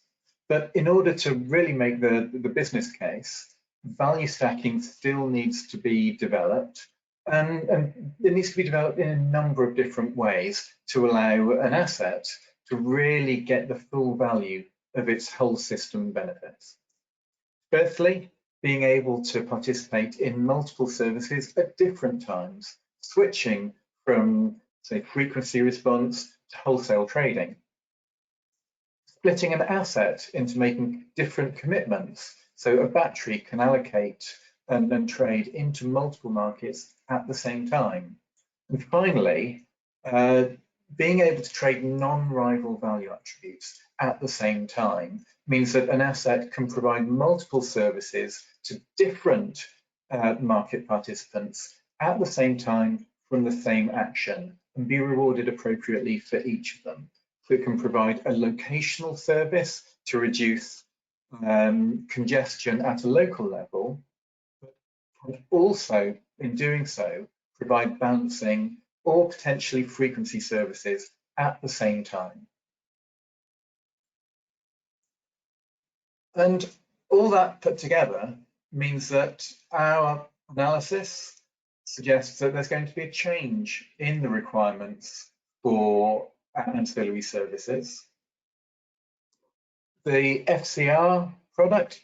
But in order to really make the business case, value stacking still needs to be developed, and it needs to be developed in a number of different ways to allow an asset to really get the full value of its whole system benefits. Firstly, being able to participate in multiple services at different times, switching from, say, frequency response to wholesale trading. Splitting an asset into making different commitments, so a battery can allocate and trade into multiple markets at the same time. And finally, being able to trade non-rival value attributes at the same time means that an asset can provide multiple services to different market participants at the same time from the same action and be rewarded appropriately for each of them. So it can provide a locational service to reduce congestion at a local level, but can also, in doing so, provide balancing or potentially frequency services at the same time. And all that put together means that our analysis suggests that there's going to be a change in the requirements for ancillary services. The FCR product,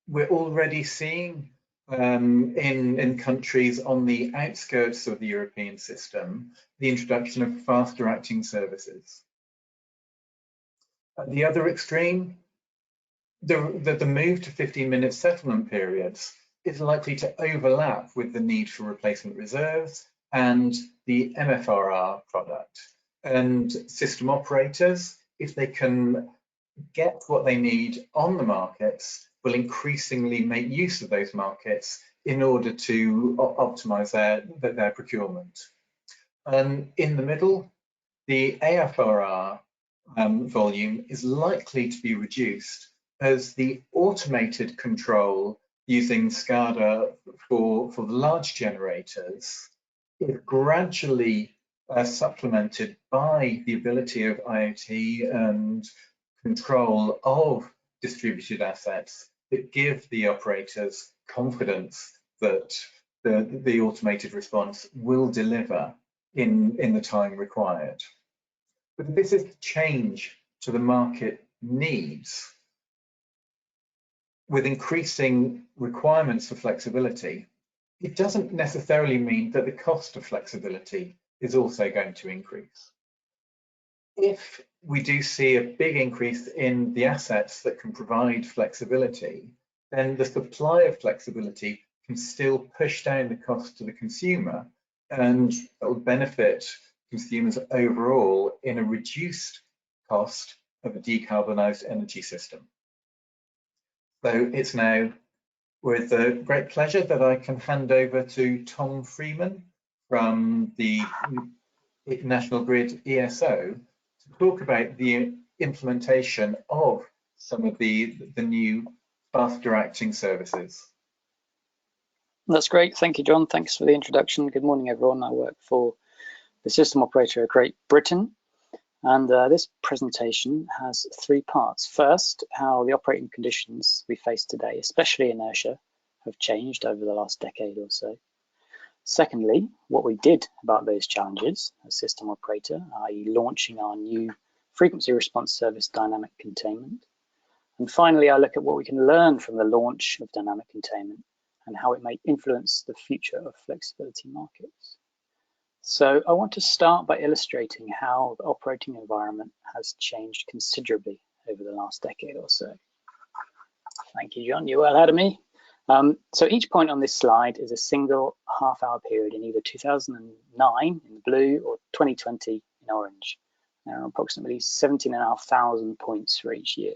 we're already seeing in countries on the outskirts of the European system, the introduction of faster acting services. At the other extreme, the move to 15-minute settlement periods is likely to overlap with the need for replacement reserves and the MFRR product. And system operators, if they can get what they need on the markets, will increasingly make use of those markets in order to optimize their procurement. And in the middle, the AFRR volume is likely to be reduced as the automated control using SCADA for the large generators is gradually supplemented by the ability of IoT and control of distributed assets that give the operators confidence that the automated response will deliver in the time required. But this is change to the market needs. With increasing requirements for flexibility, it doesn't necessarily mean that the cost of flexibility is also going to increase. If we do see a big increase in the assets that can provide flexibility, then the supply of flexibility can still push down the cost to the consumer, and that will benefit consumers overall in a reduced cost of a decarbonised energy system. So it's now with great pleasure that I can hand over to Tom Freeman from the National Grid ESO to talk about the implementation of some of the new faster acting services. That's great. Thank you, John. Thanks for the introduction. Good morning, everyone. I work for the system operator at Great Britain, and this presentation has three parts. First, how the operating conditions we face today, especially inertia, have changed over the last decade or so. Secondly, what we did about those challenges as system operator, i.e. launching our new frequency response service, dynamic containment. And finally, I look at what we can learn from the launch of dynamic containment and how it may influence the future of flexibility markets. So I want to start by illustrating how the operating environment has changed considerably over the last decade or so. Thank you, John. You're well ahead of me. So each point on this slide is a single half-hour period in either 2009 in blue or 2020 in orange. There are approximately 17,500 points for each year.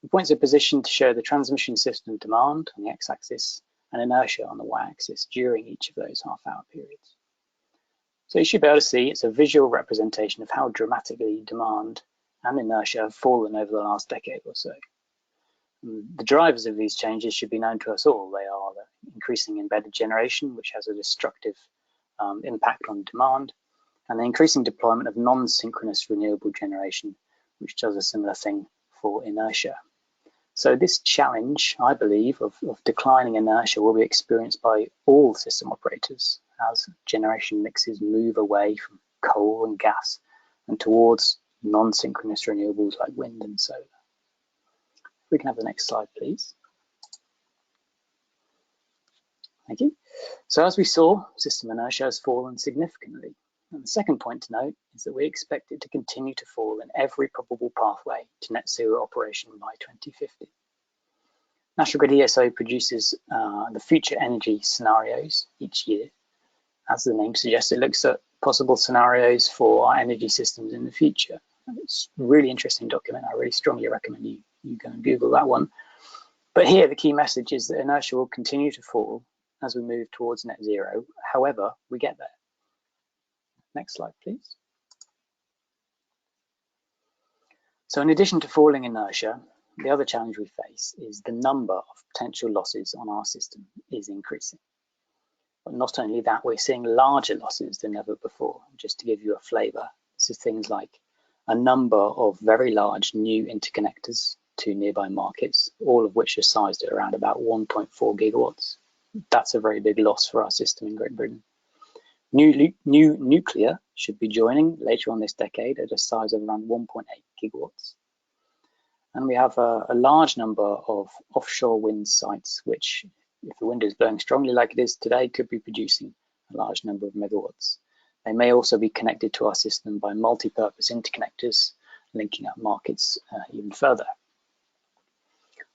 The points are positioned to show the transmission system demand on the x-axis and inertia on the y-axis during each of those half-hour periods. So you should be able to see it's a visual representation of how dramatically demand and inertia have fallen over the last decade or so. The drivers of these changes should be known to us all. They are the increasing embedded generation, which has a destructive impact on demand, and the increasing deployment of non-synchronous renewable generation, which does a similar thing for inertia. So this challenge, I believe, of declining inertia will be experienced by all system operators as generation mixes move away from coal and gas and towards non-synchronous renewables like wind and solar. If we can have the next slide, please. Thank you. So as we saw, system inertia has fallen significantly. And the second point to note is that we expect it to continue to fall in every probable pathway to net zero operation by 2050. National Grid ESO produces the future energy scenarios each year. As the name suggests, it looks at possible scenarios for our energy systems in the future. And it's a really interesting document. I really strongly recommend you go and Google that one. But here, the key message is that inertia will continue to fall as we move towards net zero, however we get there. Next slide, please. So in addition to falling inertia, the other challenge we face is the number of potential losses on our system is increasing. But not only that, we're seeing larger losses than ever before. Just to give you a flavor, this is things like a number of very large new interconnectors to nearby markets, all of which are sized at around about 1.4 gigawatts. That's a very big loss for our system in Great Britain. New nuclear should be joining later on this decade at a size of around 1.8 gigawatts. And we have a large number of offshore wind sites, which, if the wind is blowing strongly like it is today, could be producing a large number of megawatts. They may also be connected to our system by multi-purpose interconnectors, linking up markets even further.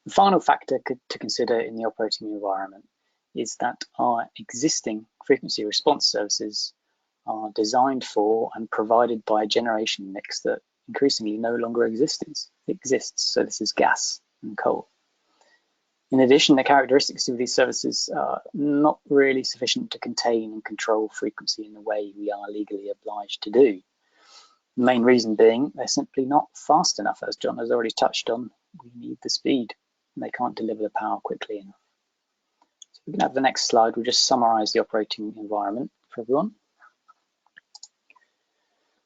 The final factor to consider in the operating environment is that our existing frequency response services are designed for and provided by a generation mix that increasingly no longer exists. So this is gas and coal. In addition, the characteristics of these services are not really sufficient to contain and control frequency in the way we are legally obliged to do. The main reason being they're simply not fast enough. As John has already touched on, we need the speed, and they can't deliver the power quickly enough. So we can have the next slide. We'll just summarize the operating environment for everyone.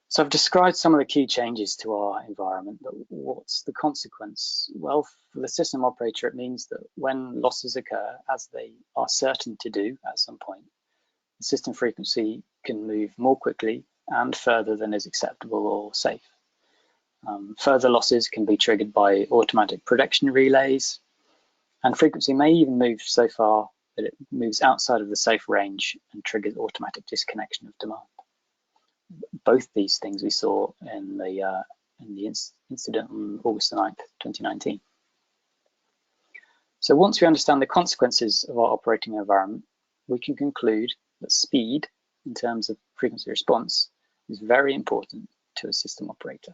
So I've described some of the key changes to our environment, but what's the consequence? Well, for the system operator, it means that when losses occur, as they are certain to do at some point, the system frequency can move more quickly and further than is acceptable or safe. Further losses can be triggered by automatic protection relays, and frequency may even move so far that it moves outside of the safe range and triggers automatic disconnection of demand. Both these things we saw in the in the incident on August 9th, 2019. So once we understand the consequences of our operating environment, we can conclude that speed, in terms of frequency response, is very important to a system operator.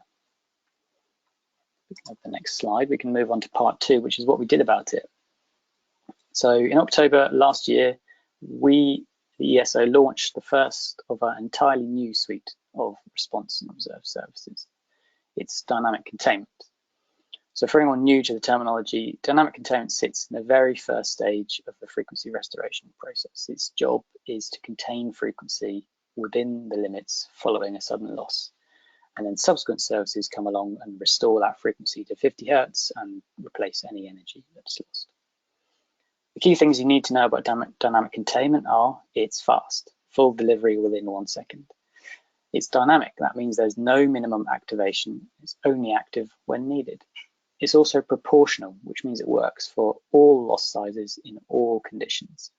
We can have the next slide. We can move on to part 2, which is what we did about it. So in October last year, we, the ESO, launched the first of our entirely new suite of response and observe services. It's dynamic containment. So for anyone new to the terminology, dynamic containment sits in the very first stage of the frequency restoration process. Its job is to contain frequency within the limits following a sudden loss. And then subsequent services come along and restore that frequency to 50 Hertz and replace any energy that's lost. The key things you need to know about dynamic containment are: it's fast, full delivery within 1 second. It's dynamic, that means there's no minimum activation, it's only active when needed. It's also proportional, which means it works for all loss sizes in all conditions.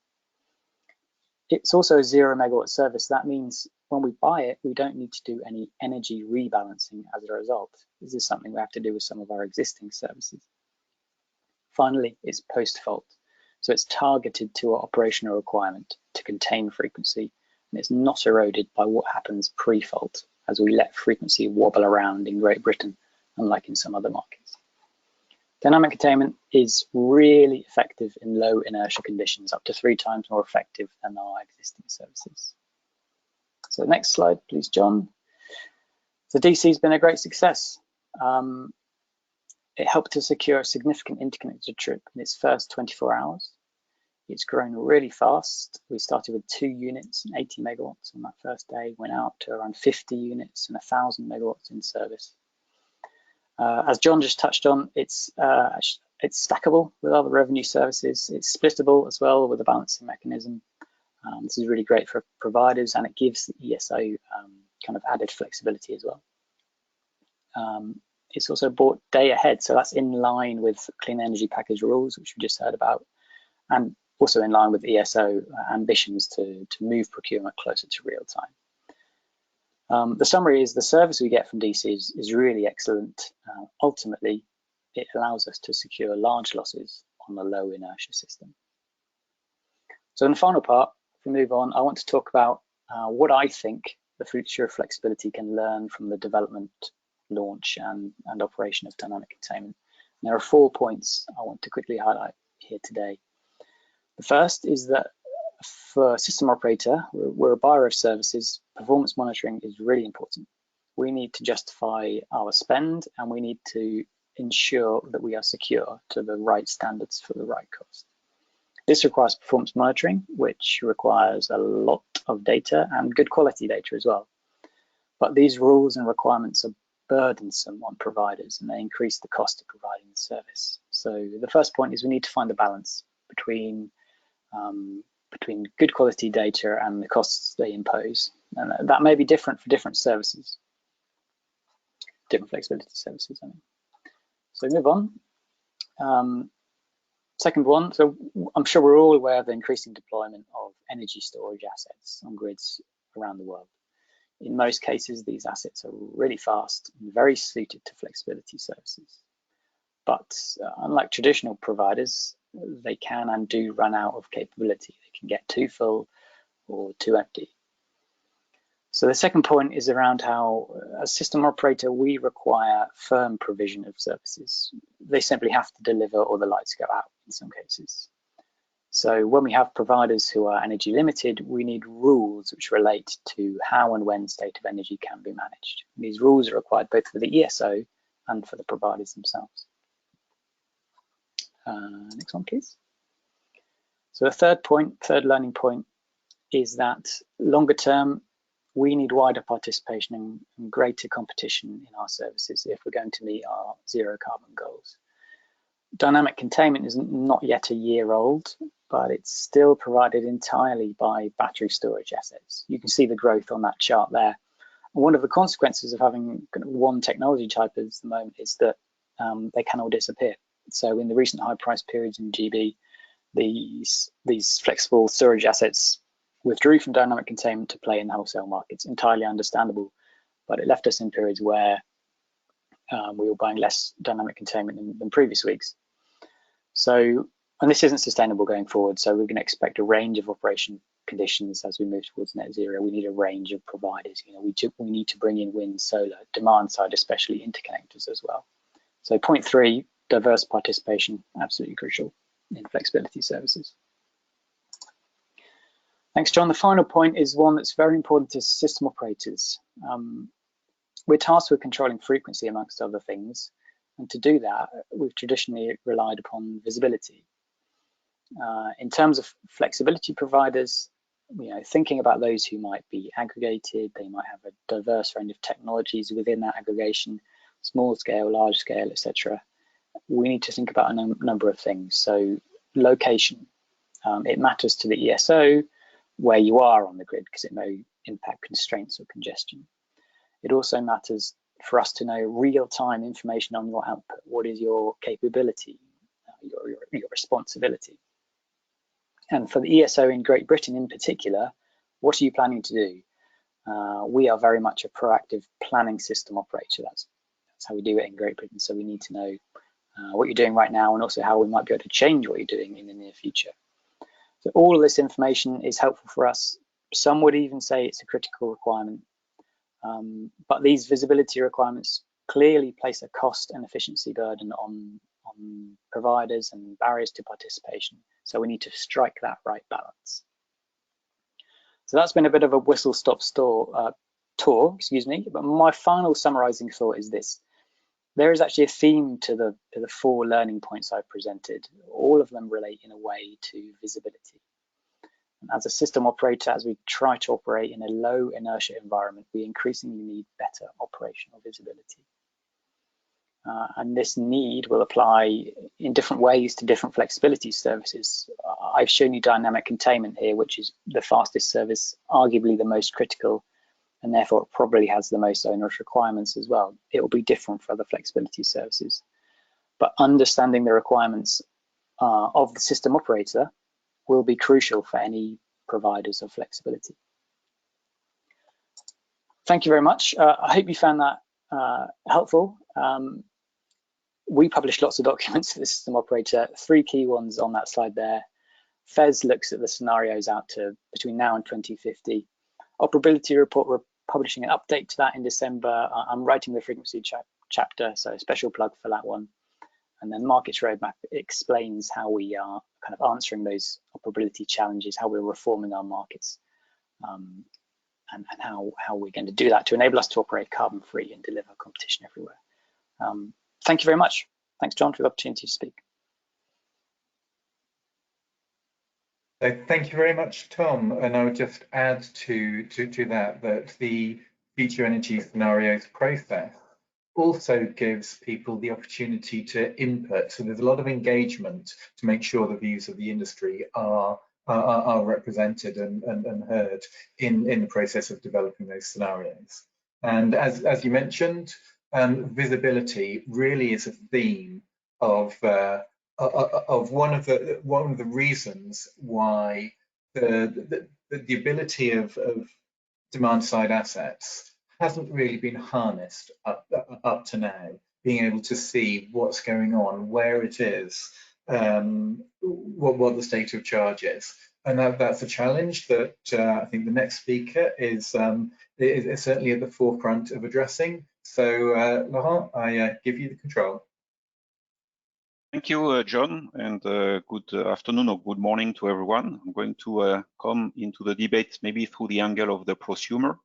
It's also a 0 megawatt service. That means when we buy it, we don't need to do any energy rebalancing as a result. This is something we have to do with some of our existing services. Finally, it's post-fault. So it's targeted to our operational requirement to contain frequency, and it's not eroded by what happens pre-fault, as we let frequency wobble around in Great Britain, unlike in some other markets. Dynamic containment is really effective in low inertia conditions, up to 3 times more effective than our existing services. So next slide, please, John. So DC has been a great success. It helped to secure a significant interconnected trip in its first 24 hours. It's grown really fast. We started with 2 units and 80 megawatts on that first day, went out to around 50 units and 1,000 megawatts in service. As John just touched on, it's stackable with other revenue services. It's splittable as well with a balancing mechanism. This is really great for providers, and it gives the ESO kind of added flexibility as well. It's also bought day ahead, so that's in line with clean energy package rules, which we just heard about, and also in line with ESO ambitions to move procurement closer to real time. The summary is the service we get from DC is really excellent. Ultimately, it allows us to secure large losses on a low inertia system. So in the final part, if we move on, I want to talk about what I think the future of flexibility can learn from the development, launch and operation of dynamic containment. And there are 4 points I want to quickly highlight here today. The first is that for a system operator, we're a buyer of services, performance monitoring is really important. We need to justify our spend, and we need to ensure that we are secure to the right standards for the right cost. This requires performance monitoring, which requires a lot of data and good quality data as well. But these rules and requirements are burdensome on providers, and they increase the cost of providing the service. So the first point is we need to find the balance between good quality data and the costs they impose. And that may be different for different services, different flexibility services, I mean. So move on. Second one, so I'm sure we're all aware of the increasing deployment of energy storage assets on grids around the world. In most cases, these assets are really fast and very suited to flexibility services. But unlike traditional providers, they can and do run out of capability. They can get too full or too empty. So the second point is around how, as system operator, we require firm provision of services. They simply have to deliver or the lights go out in some cases. So when we have providers who are energy limited, we need rules which relate to how and when state of energy can be managed. And these rules are required both for the ESO and for the providers themselves. Next one, please. So the third learning point is that longer term, we need wider participation and greater competition in our services if we're going to meet our zero carbon goals. Dynamic containment is not yet a year old, but it's still provided entirely by battery storage assets. You can see the growth on that chart there. And one of the consequences of having one technology type at the moment is that they can all disappear. So in the recent high price periods in GB, these flexible storage assets withdrew from dynamic containment to play in the wholesale markets. Entirely understandable, but it left us in periods where we were buying less dynamic containment than previous weeks. So, and this isn't sustainable going forward. So we're going to expect a range of operation conditions as we move towards net zero. We need a range of providers. You know, we need to bring in wind, solar, demand side, especially interconnectors as well. So point 3, diverse participation, absolutely crucial in flexibility services. Thanks, John. The final point is one that's very important to system operators. We're tasked with controlling frequency amongst other things. And to do that, we've traditionally relied upon visibility. In terms of flexibility providers, you know, thinking about those who might be aggregated, they might have a diverse range of technologies within that aggregation, small scale, large scale, etc. We need to think about a number of things. So location, it matters to the ESO where you are on the grid because it may impact constraints or congestion. It also matters for us to know real-time information on your output. What is your capability, your responsibility? And for the ESO in Great Britain in particular, what are you planning to do? We are very much a proactive planning system operator. That's how we do it in Great Britain. So we need to know what you're doing right now and also how we might be able to change what you're doing in the near future. So all of this information is helpful for us. Some would even say it's a critical requirement. But these visibility requirements clearly place a cost and efficiency burden on providers and barriers to participation. So we need to strike that right balance. So that's been a bit of a whistle-stop tour, excuse me. But my final summarizing thought is this. There is actually a theme to the 4 learning points I've presented. All of them relate in a way to visibility. And as a system operator, as we try to operate in a low inertia environment, we increasingly need better operational visibility. And this need will apply in different ways to different flexibility services. I've shown you dynamic containment here, which is the fastest service, arguably the most critical, and therefore it probably has the most onerous requirements as well. It will be different for other flexibility services. But understanding the requirements of the system operator will be crucial for any providers of flexibility. Thank you very much. I hope you found that helpful. We publish lots of documents for the system operator. 3 key ones on that slide there. FES looks at the scenarios out to between now and 2050. Operability report, we're publishing an update to that in December. I'm writing the frequency chapter, so a special plug for that one. And then Markets Roadmap explains how we are kind of answering those operability challenges, how we're reforming our markets, and how we're going to do that to enable us to operate carbon-free and deliver competition everywhere. Thank you very much. Thanks, John, for the opportunity to speak. So thank you very much, Tom. And I would just add to that the future energy scenarios process also gives people the opportunity to input. So there's a lot of engagement to make sure the views of the industry are represented and heard in the process of developing those scenarios. And as you mentioned, visibility really is a theme of one of the reasons why the ability of demand side assets hasn't really been harnessed up to now, being able to see what's going on, where it is, what the state of charge is. And that's a challenge that I think the next speaker is certainly at the forefront of addressing. So Laurent, I give you the control. Thank you, John, and good afternoon or good morning to everyone. I'm going to come into the debate maybe through the angle of the prosumer,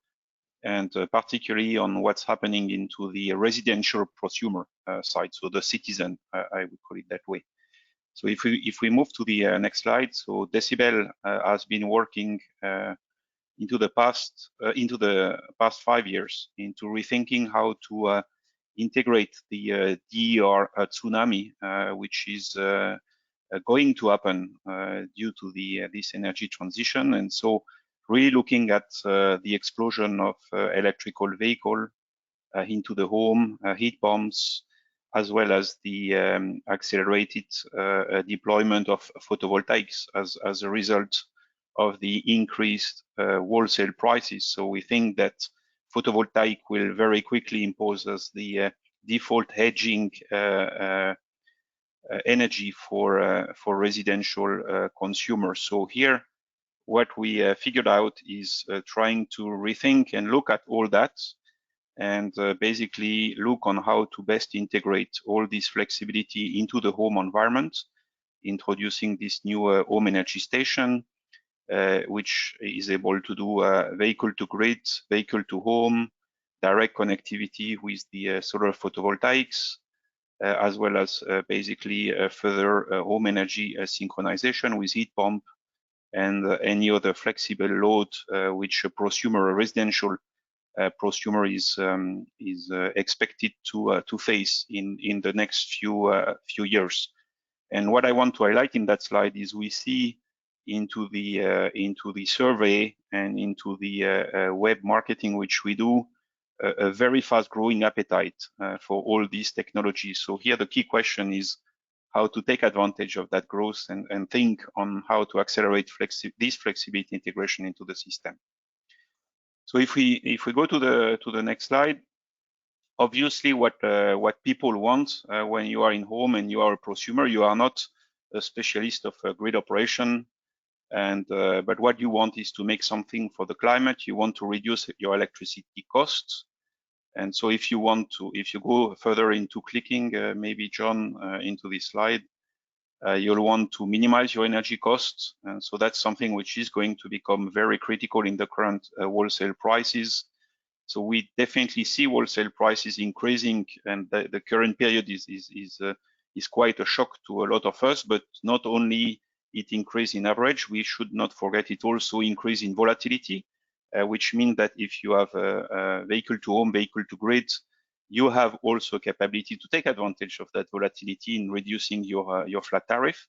and particularly on what's happening into the residential prosumer side, so the citizen, I would call it that way. So if we move to the next slide, so Decibel has been working into the past 5 years into rethinking how to integrate the DER tsunami, which is going to happen due to this energy transition, and so really looking at the explosion of electrical vehicle into the home, heat pumps, as well as the accelerated deployment of photovoltaics as a result of the increased wholesale prices. So we think that photovoltaic will very quickly impose as the default hedging energy for residential consumers. So here, what we figured out is trying to rethink and look at all that, and basically look on how to best integrate all this flexibility into the home environment, introducing this new home energy station, which is able to do vehicle to grid, vehicle to home, direct connectivity with the solar photovoltaics, as well as basically further home energy synchronization with heat pump and any other flexible load which a prosumer, a residential prosumer is expected to face in the next few years. And what I want to highlight in that slide is we see into the survey and into the web marketing which we do a very fast growing appetite for all these technologies. So here the key question is how to take advantage of that growth and think on how to accelerate this flexibility integration into the system. So if we go to the next slide, obviously what people want when you are in home and you are a prosumer, you are not a specialist of grid operation, and but what you want is to make something for the climate. You want to reduce your electricity costs, and so if you go further into clicking, maybe John, into this slide, you'll want to minimize your energy costs, and so that's something which is going to become very critical in the current wholesale prices. So we definitely see wholesale prices increasing, and the current period is quite a shock to a lot of us. But not only it increase in average, we should not forget it also increase in volatility, which means that if you have a vehicle to home, vehicle to grid, you have also capability to take advantage of that volatility in reducing your flat tariff.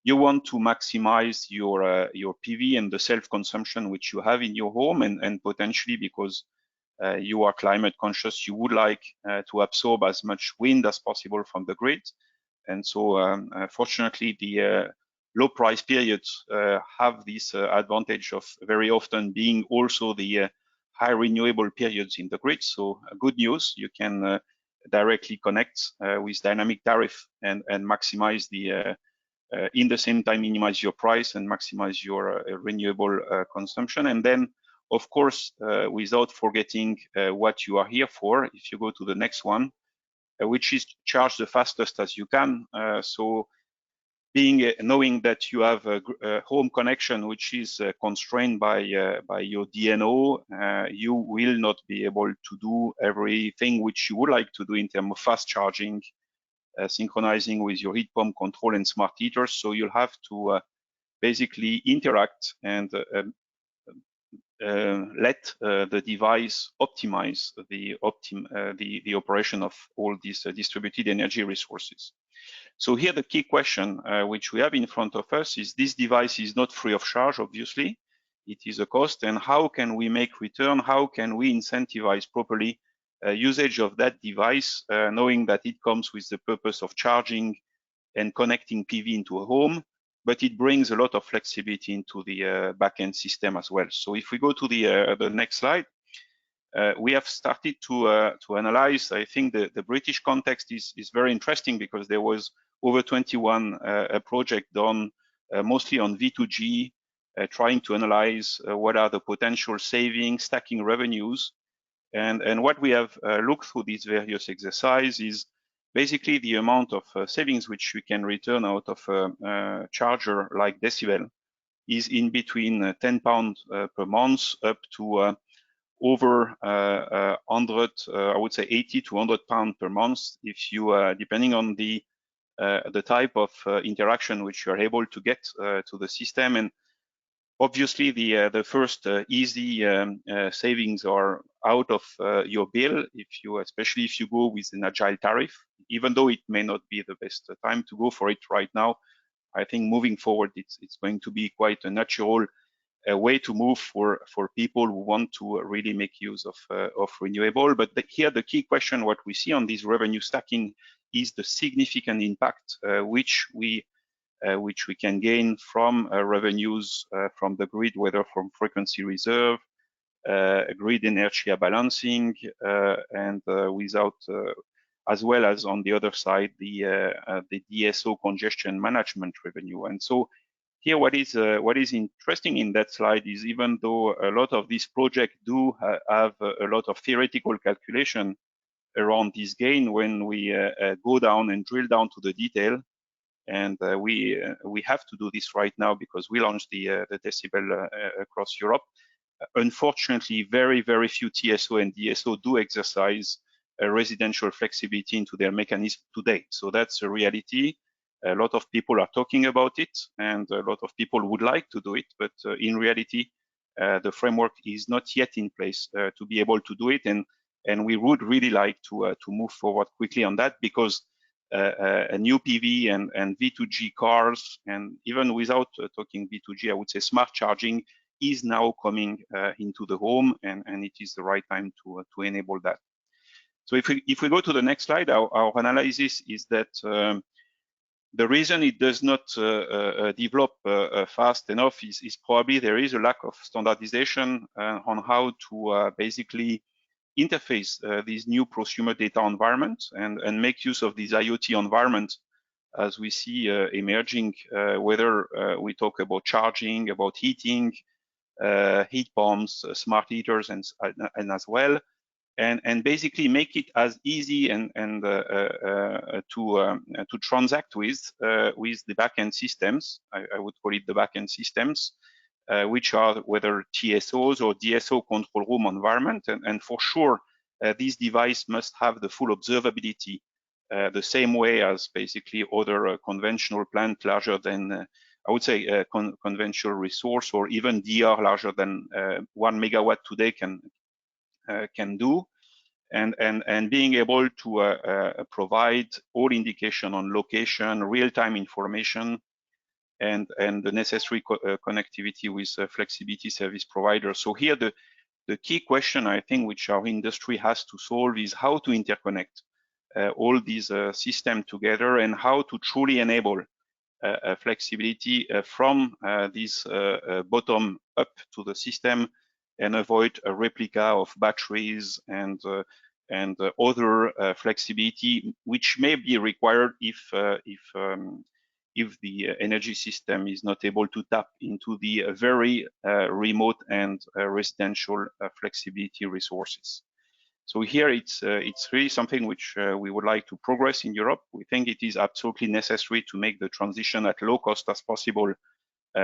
You want to maximize your PV and the self-consumption which you have in your home, and potentially because you are climate conscious, you would like to absorb as much wind as possible from the grid. And so fortunately the low price periods have this advantage of very often being also the high renewable periods in the grid. So good news, you can directly connect with dynamic tariff and maximize the in the same time minimize your price and maximize your renewable consumption. And then of course, without forgetting what you are here for, if you go to the next one, which is charge the fastest as you can. So knowing that you have a home connection which is constrained by your DNO, you will not be able to do everything which you would like to do in terms of fast charging, synchronizing with your heat pump control and smart heaters. So you'll have to basically interact and let the device optimize the operation of all these distributed energy resources. So here the key question which we have in front of us is this device is not free of charge, obviously. It is a cost, and how can we make return? How can we incentivize properly usage of that device, knowing that it comes with the purpose of charging and connecting PV into a home, but it brings a lot of flexibility into the backend system as well. So if we go to the next slide, we have started to analyze. I think the British context is very interesting because there was over 21 a project done mostly on V2G, trying to analyze what are the potential savings, stacking revenues, and what we have looked through these various exercises is basically the amount of savings which we can return out of a charger like Decibel is in between £10 per month up to over 100, I would say 80 to 100 pounds per month, if you, depending on the type of interaction which you are able to get to the system. And obviously, the first easy savings are out of your bill, especially if you go with an agile tariff, even though it may not be the best time to go for it right now. I think moving forward, it's going to be quite a natural way to move for people who want to really make use of renewable. But here, the key question, what we see on this revenue stacking is the significant impact which we can gain from revenues from the grid, whether from frequency reserve, grid inertia balancing, and without as well as on the other side, the DSO congestion management revenue. And so here, what is interesting in that slide is, even though a lot of these projects do have a lot of theoretical calculation around this gain, when we go down and drill down to the detail, and we have to do this right now because we launched the decibel across Europe. Unfortunately, very few TSO and DSO do exercise residential flexibility into their mechanism today. So that's a reality. A lot of people are talking about it, and a lot of people would like to do it, but in reality, the framework is not yet in place to be able to do it, and we would really like to move forward quickly on that, because a new PV and V2G cars, and even without talking V2G, I would say smart charging is now coming into the home, and it is the right time to enable that. So if we go to the next slide, our analysis is that the reason it does not develop fast enough is probably there is a lack of standardization on how to basically interface these new prosumer data environment and make use of these IoT environment as we see emerging, whether we talk about charging, about heating, heat pumps, smart heaters, and as well. And basically make it as easy and to transact with the backend systems. I would call it the backend systems, which are whether TSOs or DSO control room environment. And for sure, this device must have the full observability, the same way as basically other conventional plant larger than, I would say, conventional resource, or even DR larger than 1 megawatt today can do, and being able to provide all indication on location, real-time information, and the necessary connectivity with flexibility service providers. So here the key question, I think, which our industry has to solve is how to interconnect all these systems together, and how to truly enable flexibility from this bottom up to the system, and avoid a replica of batteries and other flexibility, which may be required if the energy system is not able to tap into the very remote and residential flexibility resources. So here it's really something which we would like to progress in Europe. We think it is absolutely necessary to make the transition at low cost as possible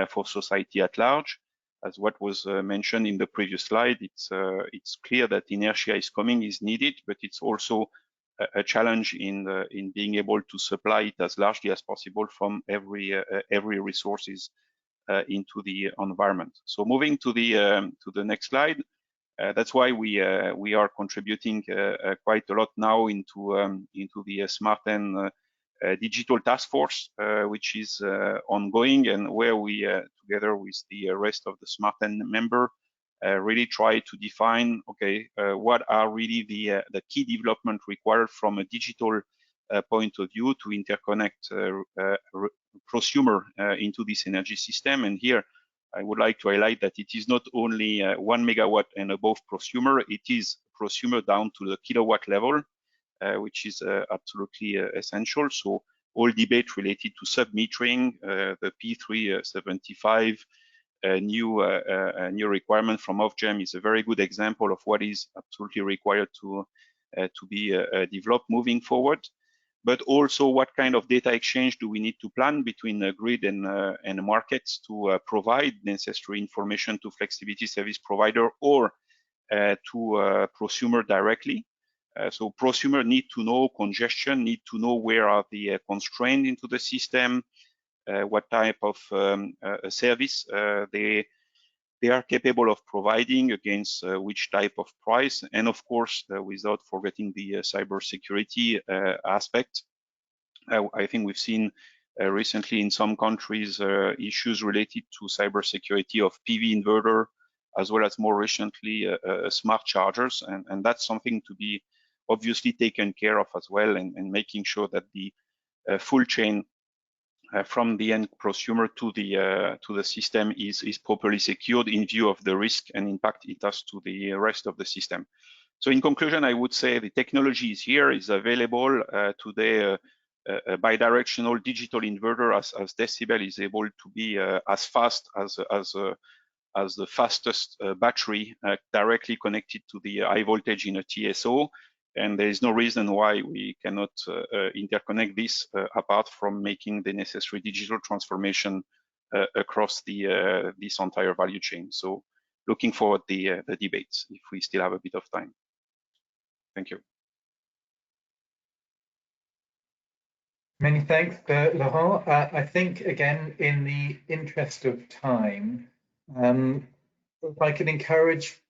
for society at large. As what was mentioned in the previous slide, it's clear that inertia is needed, but it's also a challenge in being able to supply it as largely as possible from every resources into the environment. So moving to the next slide, that's why we are contributing quite a lot now into the SmartEN digital task force, which is ongoing, and where we together with the rest of the SmartEN member really try to define, okay, what are really the key development required from a digital point of view to interconnect prosumer into this energy system. And here I would like to highlight that it is not only 1 megawatt and above prosumer, it is prosumer down to the kilowatt level, which is absolutely essential. So all debate related to sub-metering, the P375 new requirement from Ofgem is a very good example of what is absolutely required to be developed moving forward. But also, what kind of data exchange do we need to plan between the grid and markets to provide necessary information to flexibility service provider or to prosumer directly? So prosumer need to know congestion, need to know where are the constraints into the system, what type of service they are capable of providing against which type of price, and of course, without forgetting the cybersecurity aspect. I think we've seen recently in some countries issues related to cybersecurity of PV inverter, as well as more recently smart chargers, and that's something to be obviously taken care of as well, and making sure that the full chain from the end prosumer to the system is properly secured in view of the risk and impact it has to the rest of the system. So in conclusion, I would say the technology is here, is available today. A bidirectional digital inverter as Decibel is able to be as fast as the fastest battery directly connected to the high voltage in a TSO. And there is no reason why we cannot interconnect this apart from making the necessary digital transformation across this entire value chain. So looking forward to the debates if we still have a bit of time. Thank you. Many thanks, Laurent. I think, again, in the interest of time, if I could encourage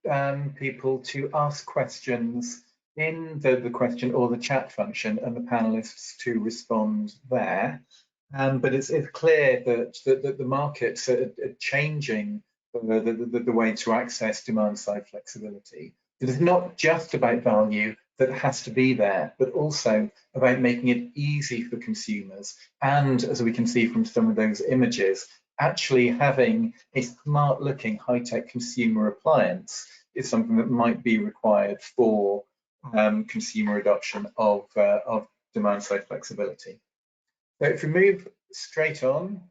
people to ask questions in the question or the chat function and the panelists to respond there. But it's clear that the markets are changing the way to access demand-side flexibility. It is not just about value that has to be there, but also about making it easy for consumers. And as we can see from some of those images, actually having a smart-looking high-tech consumer appliance is something that might be required for consumer adoption of demand-side flexibility. So if we move straight on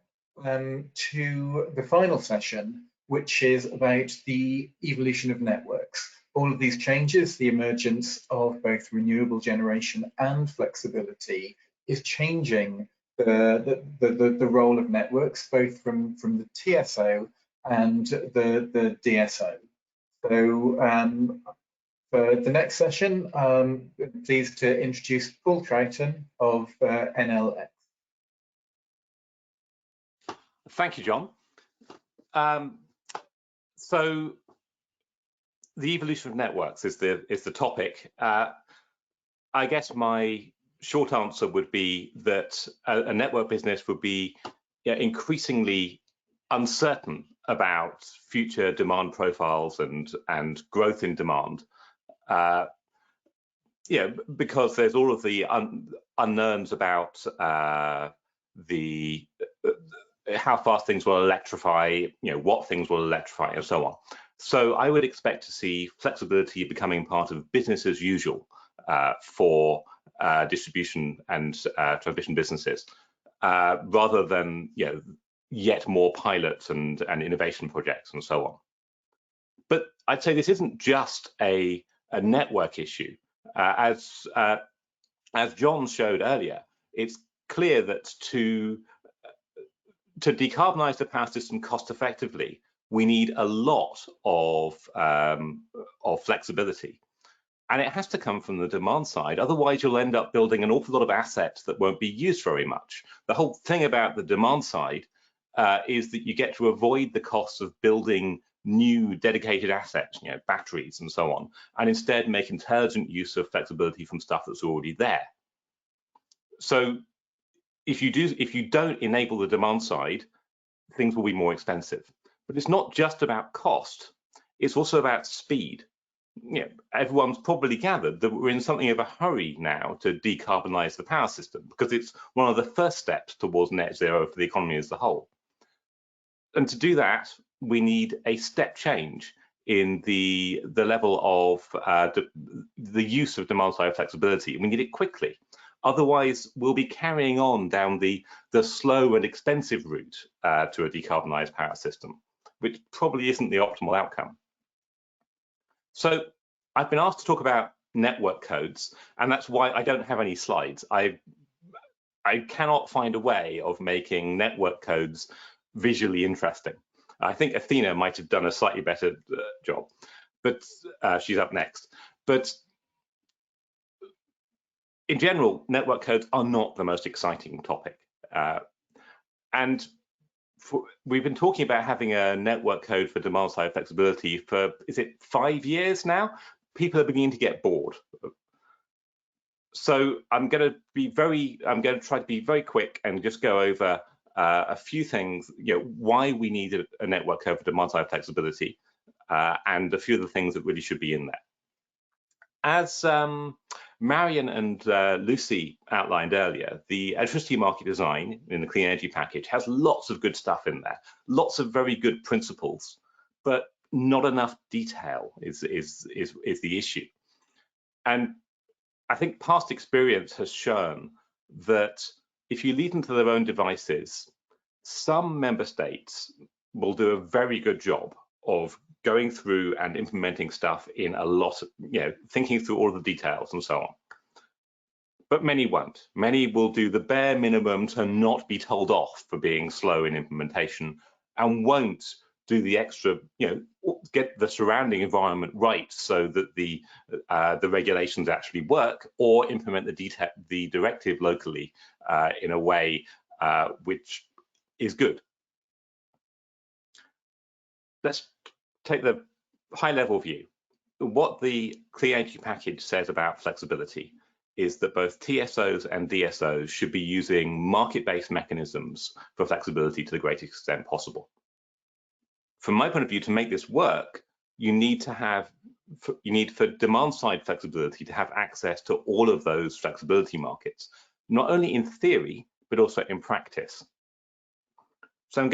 to the final session, which is about the evolution of networks. All of these changes, the emergence of both renewable generation and flexibility, is changing the role of networks, both from the TSO and the DSO. So for the next session, I'm pleased to introduce Paul Troughton of NLX. Thank you, John. So the evolution of networks is the topic. I guess my short answer would be that a network business would be increasingly uncertain about future demand profiles and growth in demand. Because there's all of the unknowns about how fast things will electrify, what things will electrify, and so on. So I would expect to see flexibility becoming part of business as usual for distribution and transmission businesses, rather than yet more pilots and innovation projects and so on. But I'd say this isn't just a network issue. As John showed earlier, it's clear that to decarbonize the power system cost effectively, we need a lot of flexibility, and it has to come from the demand side. Otherwise, you'll end up building an awful lot of assets that won't be used very much. The whole thing about the demand side is that you get to avoid the costs of building new dedicated assets, batteries and so on, and instead make intelligent use of flexibility from stuff that's already there. So if you don't enable the demand side, things will be more expensive. But it's not just about cost, it's also about speed. Everyone's probably gathered that we're in something of a hurry now to decarbonize the power system, because it's one of the first steps towards net zero for the economy as a whole. And to do that, we need a step change in the level of the use of demand side flexibility. We need it quickly. Otherwise, we'll be carrying on down the slow and expensive route to a decarbonised power system, which probably isn't the optimal outcome. So I've been asked to talk about network codes, and that's why I don't have any slides. I cannot find a way of making network codes visually interesting. I think Athena might have done a slightly better job, but she's up next. But in general, network codes are not the most exciting topic. We've been talking about having a network code for demand side flexibility for, is it 5 years now? People are beginning to get bored. So I'm going to try to be very quick and just go over a few things, why we need a network code for demand side flexibility, and a few of the things that really should be in there. As Marion and Lucy outlined earlier, the electricity market design in the clean energy package has lots of good stuff in there, lots of very good principles, but not enough detail is the issue. And I think past experience has shown that if you leave them to their own devices, some member states will do a very good job of going through and implementing stuff in a lot of, thinking through all of the details and so on. But many won't. Many will do the bare minimum to not be told off for being slow in implementation, and won't do the extra, get the surrounding environment right so that the regulations actually work, or implement the directive locally in a way which is good. Let's take the high-level view. What the Clean Energy Package says about flexibility is that both TSOs and DSOs should be using market-based mechanisms for flexibility to the greatest extent possible. From my point of view, to make this work, you need for demand-side flexibility to have access to all of those flexibility markets, not only in theory, but also in practice. So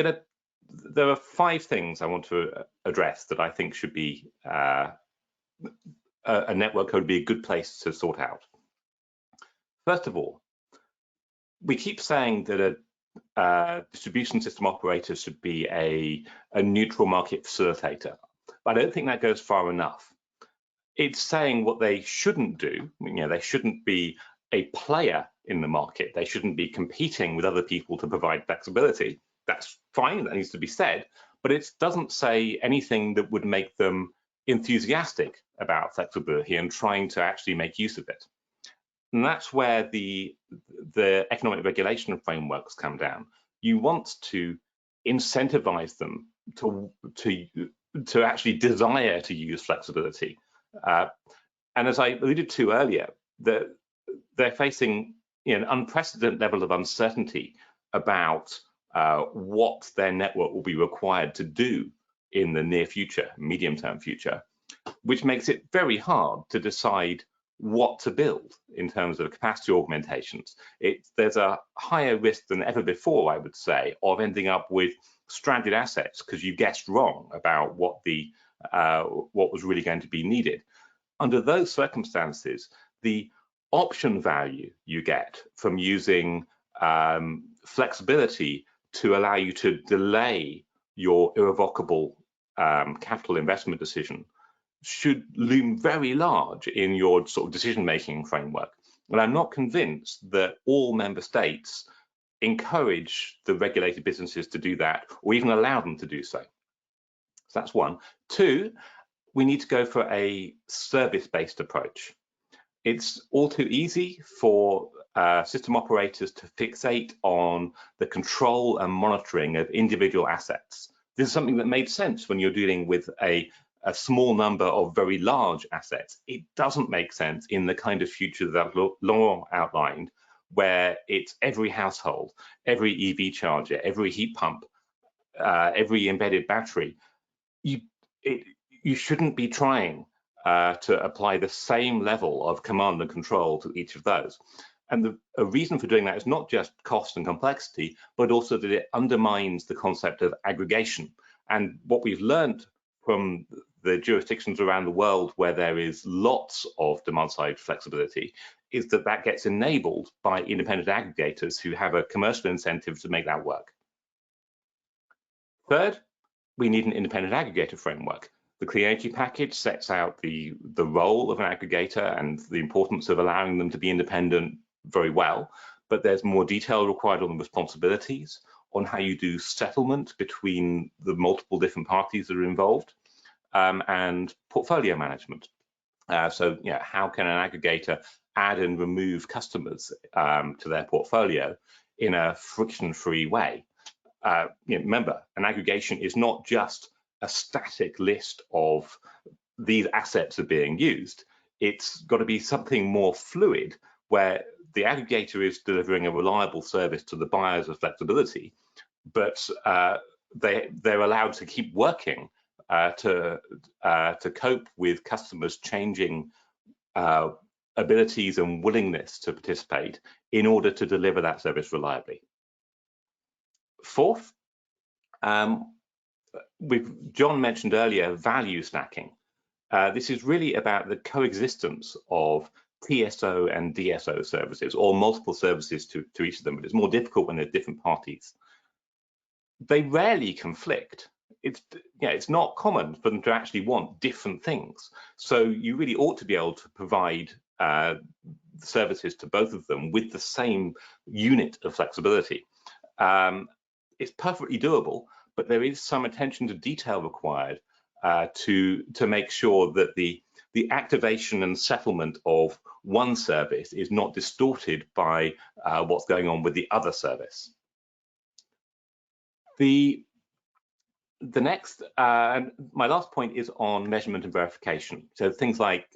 there are 5 things I want to address that I think should be a network code would be a good place to sort out. First of all, we keep saying that a distribution system operator should be a neutral market facilitator, but I don't think that goes far enough. It's saying what they shouldn't do. They shouldn't be a player in the market. They shouldn't be competing with other people to provide flexibility. That's fine, that needs to be said, but it doesn't say anything that would make them enthusiastic about flexibility and trying to actually make use of it. And that's where the economic regulation frameworks come down. You want to incentivize them to actually desire to use flexibility. And as I alluded to earlier, they're facing an unprecedented level of uncertainty about what their network will be required to do in the near future, medium-term future, which makes it very hard to decide what to build in terms of capacity augmentations. There's a higher risk than ever before, I would say, of ending up with stranded assets because you guessed wrong about what was really going to be needed. Under those circumstances, the option value you get from using flexibility to allow you to delay your irrevocable capital investment decision should loom very large in your sort of decision-making framework. And I'm not convinced that all member states encourage the regulated businesses to do that or even allow them to do so. So that's one. 2, we need to go for a service-based approach. It's all too easy for system operators to fixate on the control and monitoring of individual assets. This is something that made sense when you're dealing with a small number of very large assets. It doesn't make sense in the kind of future that Laurent outlined, where it's every household, every EV charger, every heat pump, every embedded battery. You shouldn't be trying to apply the same level of command and control to each of those. And a reason for doing that is not just cost and complexity, but also that it undermines the concept of aggregation. And what we've learned from the jurisdictions around the world where there is lots of demand-side flexibility is that that gets enabled by independent aggregators who have a commercial incentive to make that work. Third, we need an independent aggregator framework. The Clean Energy Package sets out the role of an aggregator and the importance of allowing them to be independent very well, but there's more detail required on the responsibilities, on how you do settlement between the multiple different parties that are involved, and portfolio management. So, how can an aggregator add and remove customers to their portfolio in a friction-free way? Remember, an aggregation is not just a static list of these assets are being used. It's got to be something more fluid, where the aggregator is delivering a reliable service to the buyers of flexibility, but they're allowed to keep working to cope with customers' changing abilities and willingness to participate in order to deliver that service reliably. Fourth, John mentioned earlier value stacking. This is really about the coexistence of TSO and DSO services, or multiple services to each of them, but it's more difficult when there's different parties. They rarely conflict. It's not common for them to actually want different things. So you really ought to be able to provide services to both of them with the same unit of flexibility. It's perfectly doable, but there is some attention to detail required to make sure that the activation and settlement of one service is not distorted by what's going on with the other service. The next, my last point is on measurement and verification. So things like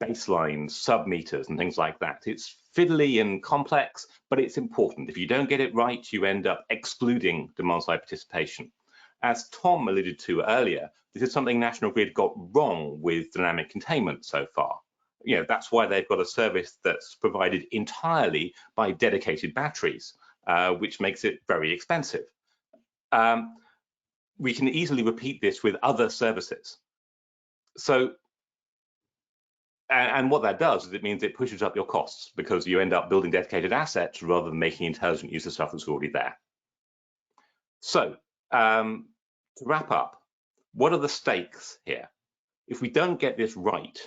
baselines, sub-meters, and things like that. It's fiddly and complex, but it's important. If you don't get it right, you end up excluding demand-side participation. As Tom alluded to earlier, this is something National Grid got wrong with dynamic containment so far. That's why they've got a service that's provided entirely by dedicated batteries, which makes it very expensive. We can easily repeat this with other services. So, and what that does is it means it pushes up your costs because you end up building dedicated assets rather than making intelligent use of stuff that's already there. So, to wrap up, what are the stakes here? If we don't get this right,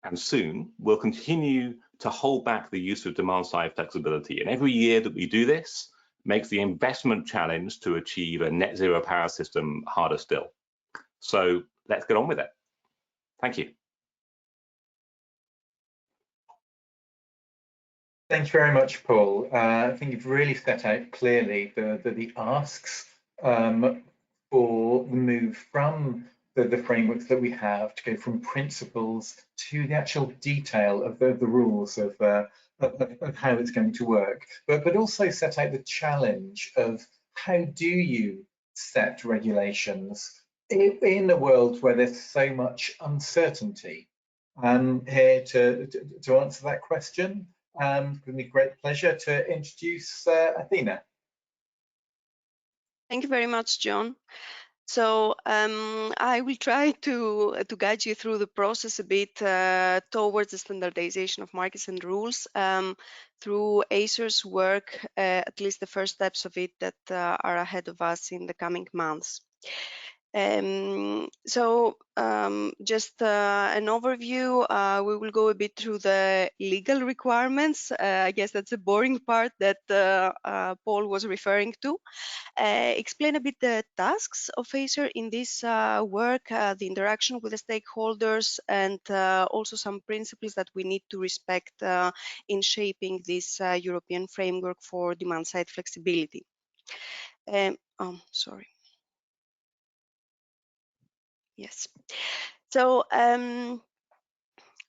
and soon, we'll continue to hold back the use of demand-side flexibility. And every year that we do this makes the investment challenge to achieve a net zero power system harder still. So let's get on with it. Thank you. Thank you very much, Paul. I think you've really set out clearly the asks for the move from the frameworks that we have to go from principles to the actual detail of the rules of how it's going to work, but also set out the challenge of how do you set regulations in a world where there's so much uncertainty. I'm here to answer that question. It's given me great pleasure to introduce Athena. Thank you very much, John. So I will try to guide you through the process a bit towards the standardization of markets and rules through Acer's work, at least the first steps of it that are ahead of us in the coming months. Just an overview, we will go a bit through the legal requirements. I guess that's a boring part that Paul was referring to. Explain a bit the tasks of Acer in this work, the interaction with the stakeholders, and also some principles that we need to respect in shaping this European framework for demand-side flexibility. Sorry. Yes. So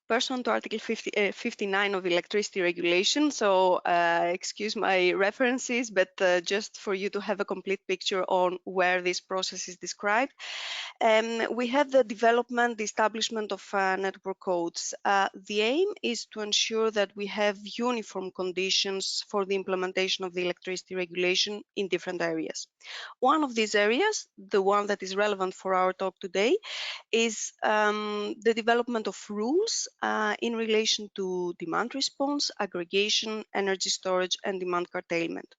first on to Article 59 of Electricity Regulation. So excuse my references, but just for you to have a complete picture on where this process is described. We have the development, the establishment of network codes. The aim is to ensure that we have uniform conditions for the implementation of the electricity regulation in different areas. One of these areas, the one that is relevant for our talk today, is the development of rules in relation to demand response, aggregation, energy storage, and demand curtailment.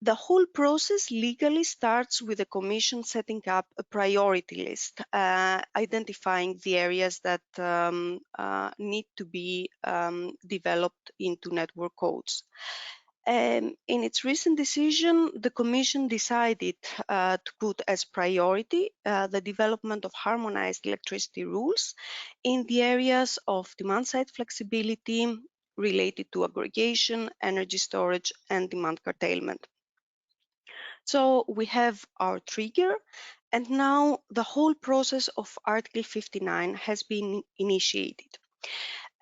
The whole process legally starts with the Commission setting up a priority list, identifying the areas that need to be developed into network codes. In its recent decision, the Commission decided to put as priority the development of harmonized electricity rules in the areas of demand-side flexibility related to aggregation, energy storage, and demand curtailment. So we have our trigger, and now the whole process of Article 59 has been initiated.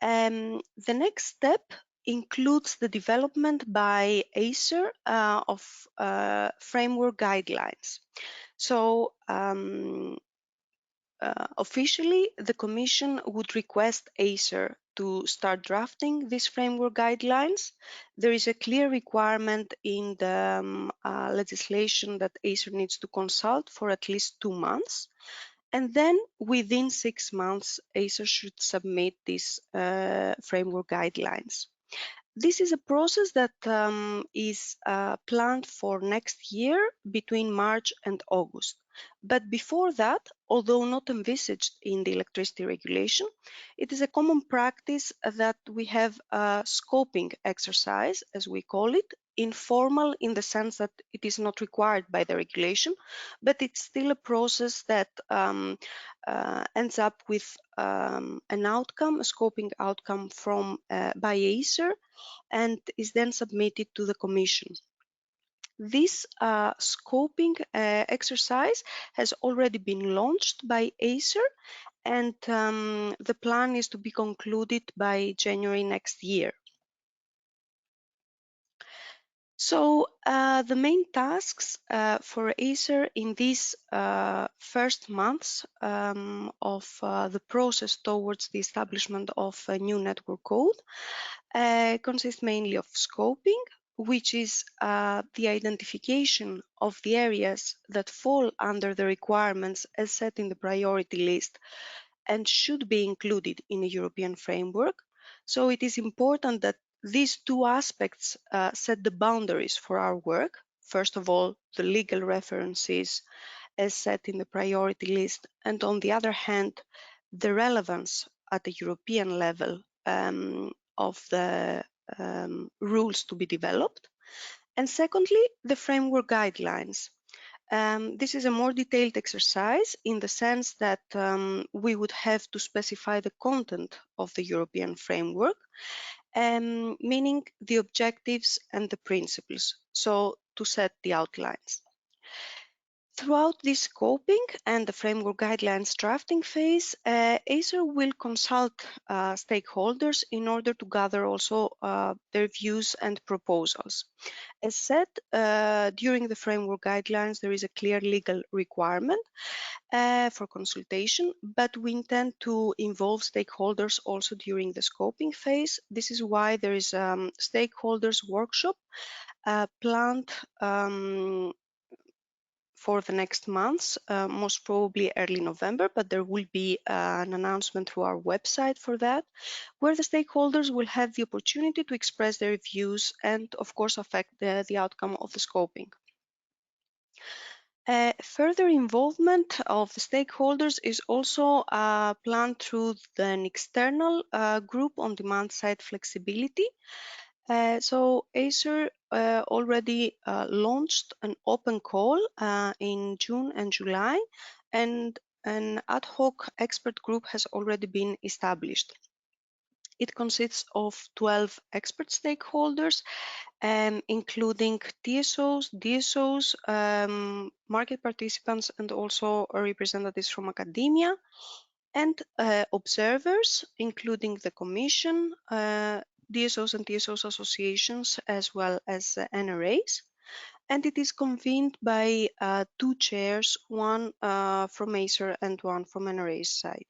The next step includes the development by Acer of framework guidelines. So officially, the Commission would request Acer to start drafting these framework guidelines. There is a clear requirement in the legislation that Acer needs to consult for at least 2 months. And then within 6 months, Acer should submit these framework guidelines. This is a process that is planned for next year between March and August. But before that, although not envisaged in the electricity regulation, it is a common practice that we have a scoping exercise, as we call it, informal in the sense that it is not required by the regulation, but it's still a process that ends up with an outcome, a scoping outcome from by Acer, and is then submitted to the Commission. This scoping exercise has already been launched by Acer, and the plan is to be concluded by January next year. So the main tasks for Acer in these first months of the process towards the establishment of a new network code consist mainly of scoping, which is the identification of the areas that fall under the requirements as set in the priority list and should be included in a European framework. So it is important that these two aspects set the boundaries for our work. First of all, the legal references as set in the priority list, and on the other hand, the relevance at the European level of the rules to be developed. And secondly, the framework guidelines. This is a more detailed exercise in the sense that we would have to specify the content of the European framework, meaning the objectives and the principles, so to set the outlines. Throughout this scoping and the framework guidelines drafting phase, Acer will consult stakeholders in order to gather also their views and proposals. As said, during the framework guidelines, there is a clear legal requirement for consultation, but we intend to involve stakeholders also during the scoping phase. This is why there is a stakeholders workshop planned for the next months, most probably early November, but there will be an announcement through our website for that, where the stakeholders will have the opportunity to express their views and, of course, affect the outcome of the scoping. Further involvement of the stakeholders is also planned through an external group on demand-side flexibility. So Acer already launched an open call in June and July, and an ad hoc expert group has already been established. It consists of 12 expert stakeholders, including TSOs, DSOs, market participants, and also representatives from academia, and observers, including the Commission, DSOs and TSOs associations, as well as NRAs. And it is convened by two chairs, one from Acer and one from NRA's side.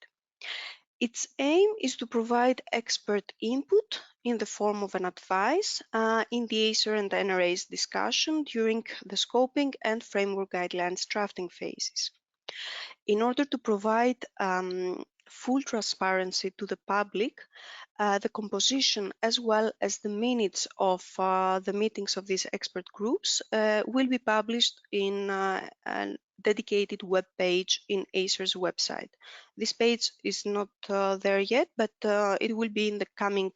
Its aim is to provide expert input in the form of an advice in the Acer and NRA's discussion during the scoping and framework guidelines drafting phases. In order to provide full transparency to the public, the composition as well as the minutes of the meetings of these expert groups will be published in a dedicated web page in Acer's website. This page is not there yet, but it will be in the coming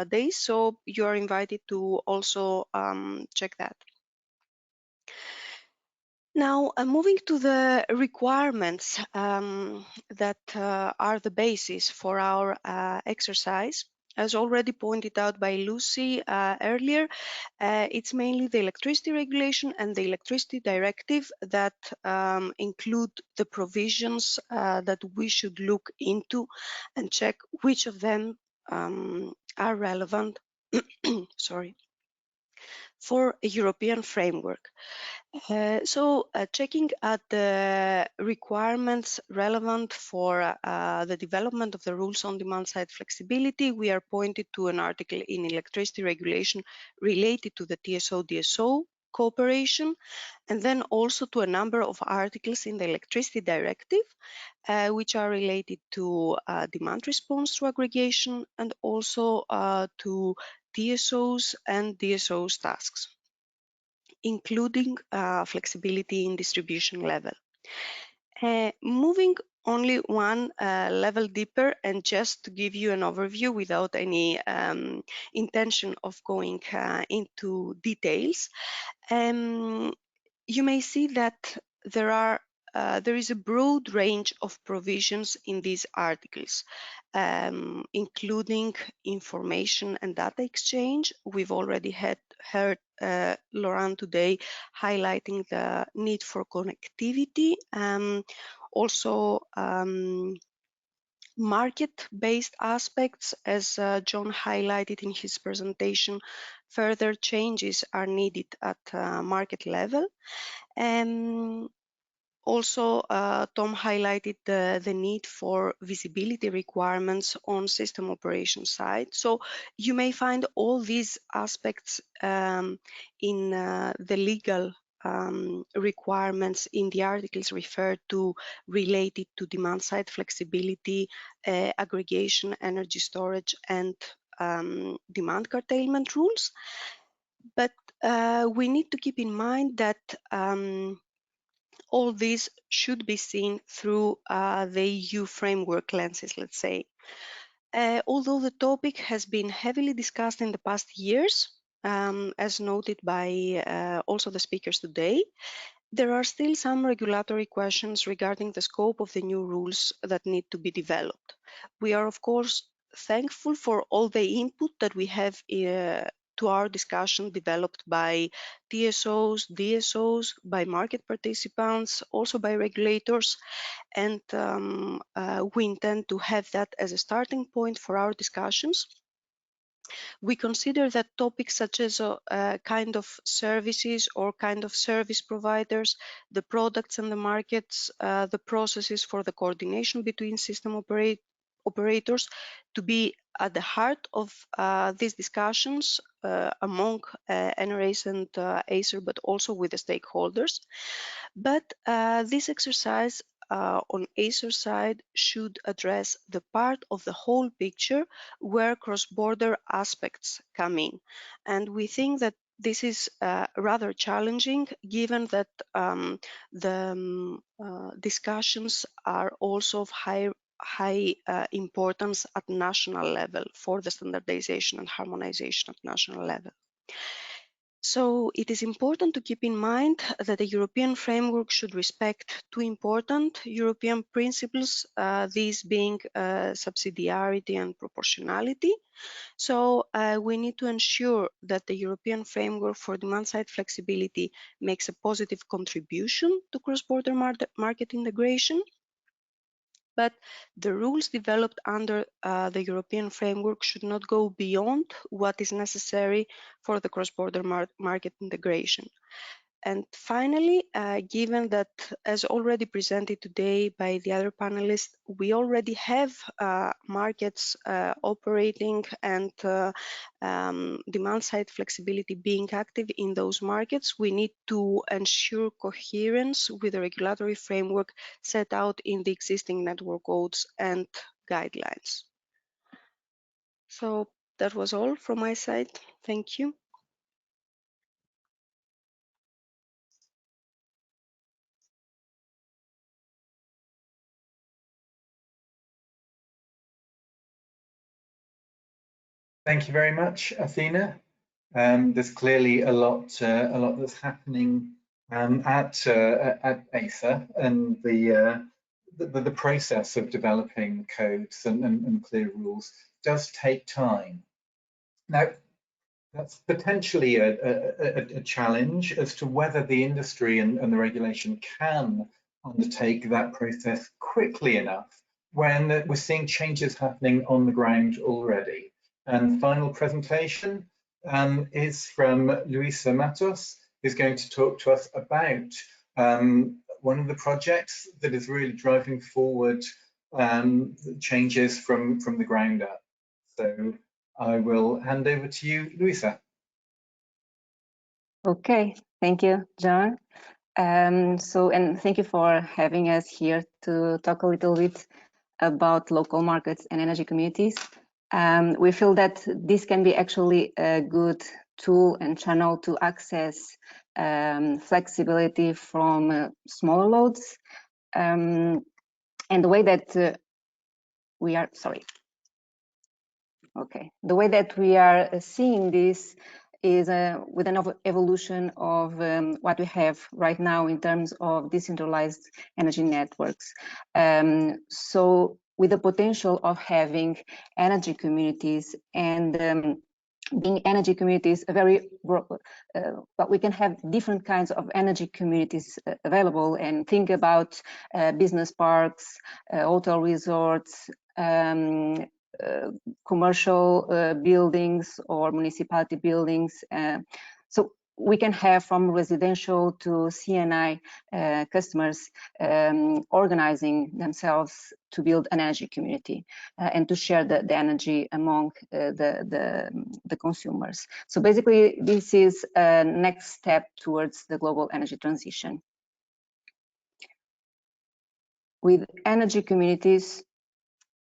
days, so you are invited to also check that. Now, moving to the requirements that are the basis for our exercise. As already pointed out by Lucy earlier, it's mainly the electricity regulation and the electricity directive that include the provisions that we should look into and check which of them are relevant sorry, for a European framework. Checking at the requirements relevant for the development of the rules on demand-side flexibility, we are pointed to an article in electricity regulation related to the TSO-DSO cooperation, and then also to a number of articles in the electricity directive which are related to demand response through aggregation and also to TSOs and DSOs tasks, including flexibility in distribution level. Moving only one level deeper, and just to give you an overview without any intention of going into details, you may see that there is a broad range of provisions in these articles, including information and data exchange. We've already heard Laurent today highlighting the need for connectivity, also market-based aspects, as John highlighted in his presentation. Further changes are needed at market level. Also, Tom highlighted the need for visibility requirements on system operation side. So you may find all these aspects in the legal requirements in the articles referred to, related to demand side flexibility, aggregation, energy storage, and demand curtailment rules. But we need to keep in mind that all these should be seen through the EU framework lenses, let's say. Although the topic has been heavily discussed in the past years, as noted by also the speakers today, there are still some regulatory questions regarding the scope of the new rules that need to be developed. We are, of course, thankful for all the input that we have to our discussion developed by TSOs, DSOs, by market participants, also by regulators, and we intend to have that as a starting point for our discussions. We consider that topics such as kind of services or kind of service providers, the products and the markets, the processes for the coordination between system operators to be at the heart of these discussions among NRAs and Acer, but also with the stakeholders. But this exercise on Acer side should address the part of the whole picture where cross-border aspects come in. And we think that this is rather challenging, given that the discussions are also of high importance at national level for the standardization and harmonization at national level. So it is important to keep in mind that the European framework should respect two important European principles, these being subsidiarity and proportionality. So we need to ensure that the European framework for demand-side flexibility makes a positive contribution to cross-border market integration. But the rules developed under the European framework should not go beyond what is necessary for the cross-border market integration. And finally, given that, as already presented today by the other panelists, we already have markets operating and demand-side flexibility being active in those markets, we need to ensure coherence with the regulatory framework set out in the existing network codes and guidelines. So that was all from my side. Thank you. Thank you very much, Athena. There's clearly a lot that's happening at Acer, and the process of developing codes and clear rules does take time. Now, that's potentially a challenge as to whether the industry and the regulation can undertake that process quickly enough when we're seeing changes happening on the ground already. And the final presentation is from Luisa Matos, who's going to talk to us about one of the projects that is really driving forward changes from the ground up. So I will hand over to you, Luisa. Okay, thank you, John. And thank you for having us here to talk a little bit about local markets and energy communities. We feel that this can be actually a good tool and channel to access flexibility from smaller loads. And the way that the way that we are seeing this is with an evolution of what we have right now in terms of decentralized energy networks. So with the potential of having energy communities and being energy communities, but we can have different kinds of energy communities available, and think about business parks, hotel resorts, commercial buildings or municipality buildings. So we can have from residential to CNI customers organizing themselves to build an energy community and to share the energy among the consumers. So basically, this is a next step towards the global energy transition. With energy communities,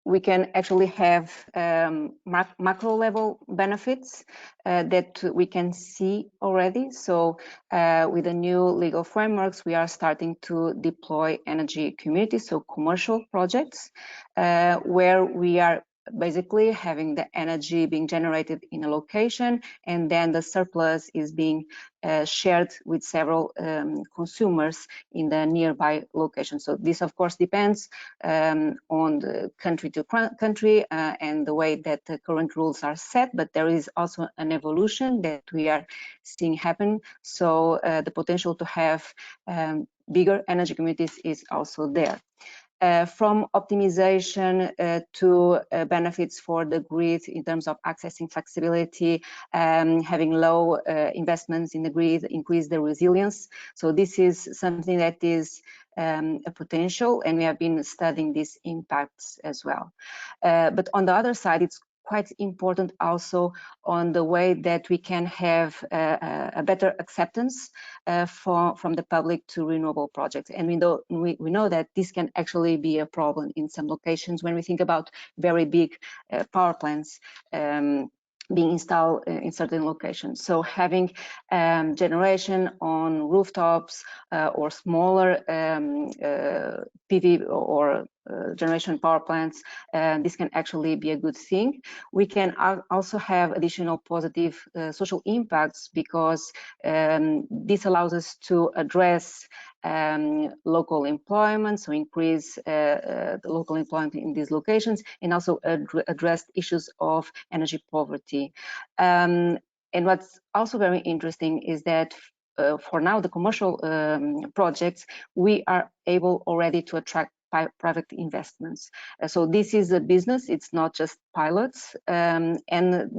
we can actually have macro level benefits that we can see already. So with the new legal frameworks, we are starting to deploy energy communities, so commercial projects, where we are basically having the energy being generated in a location, and then the surplus is being shared with several consumers in the nearby location. So this, of course, depends on the country to country and the way that the current rules are set, but there is also an evolution that we are seeing happen. So the potential to have bigger energy communities is also there. From optimization to benefits for the grid in terms of accessing flexibility, having low investments in the grid, increase the resilience. So this is something that is a potential, and we have been studying these impacts as well. But on the other side, it's quite important also on the way that we can have a better acceptance from the public to renewable projects. And we know that this can actually be a problem in some locations when we think about very big power plants being installed in certain locations. So having generation on rooftops or smaller PV or generation power plants, this can actually be a good thing. We can also have additional positive social impacts because this allows us to address local employment, so increase the local employment in these locations, and also address issues of energy poverty. And what's also very interesting is that for now, the commercial projects, we are able already to attract private investments. So this is a business, it's not just pilots, and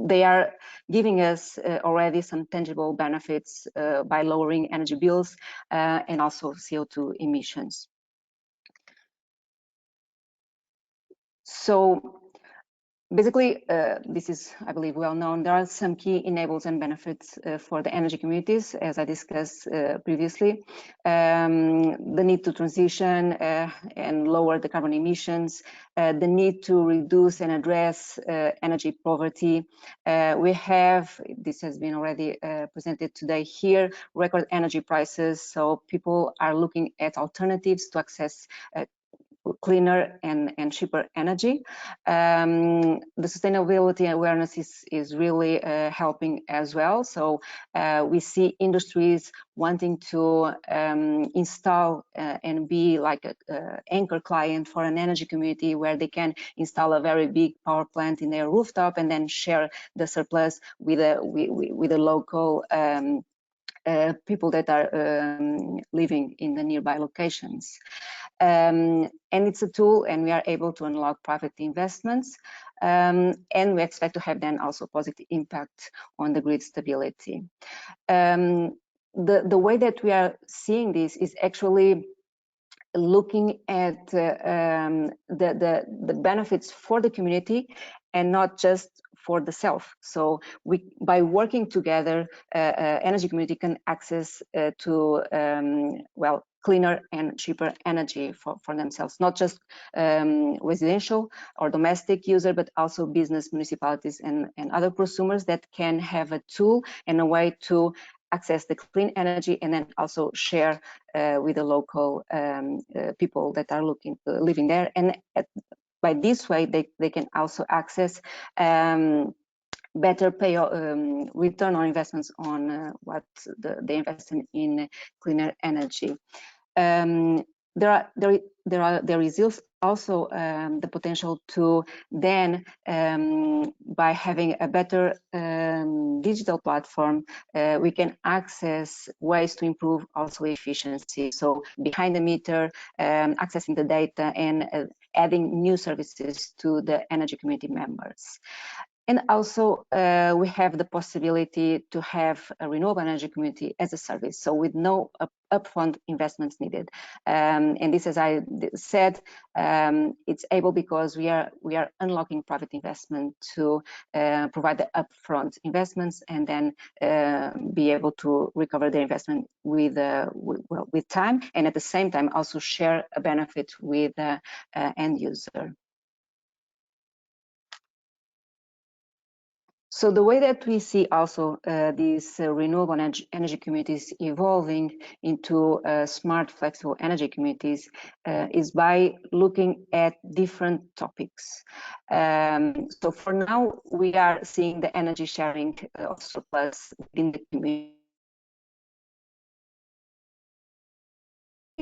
they are giving us already some tangible benefits by lowering energy bills and also CO2 emissions. So basically, this is, I believe, well known. There are some key enablers and benefits for the energy communities, as I discussed previously. The need to transition and lower the carbon emissions, the need to reduce and address energy poverty. We have, this has been already presented today here, record energy prices. So people are looking at alternatives to access cleaner and cheaper energy. The sustainability awareness is really helping as well. So we see industries wanting to install and be like an anchor client for an energy community where they can install a very big power plant in their rooftop and then share the surplus with the local people that are living in the nearby locations. And it's a tool, and we are able to unlock private investments, and we expect to have then also positive impact on the grid stability. The way that we are seeing this is actually looking at the benefits for the community and not just for the self. So by working together, energy community can access to well, cleaner and cheaper energy for themselves, not just residential or domestic user, but also business, municipalities, and other prosumers that can have a tool and a way to access the clean energy and then also share with the local people that are living there. And by this way, they can also access better return on investments on what they invest in cleaner energy. There is also the potential to then, by having a better digital platform, we can access ways to improve also efficiency. So behind the meter, accessing the data and adding new services to the energy community members. And also, we have the possibility to have a renewable energy community as a service, so with no upfront investments needed. And this, as I said, it's able because we are unlocking private investment to provide the upfront investments and then be able to recover the investment with time, and at the same time also share a benefit with the end user. So the way that we see also these renewable energy communities evolving into smart, flexible energy communities is by looking at different topics. So for now, we are seeing the energy sharing of surplus within the community.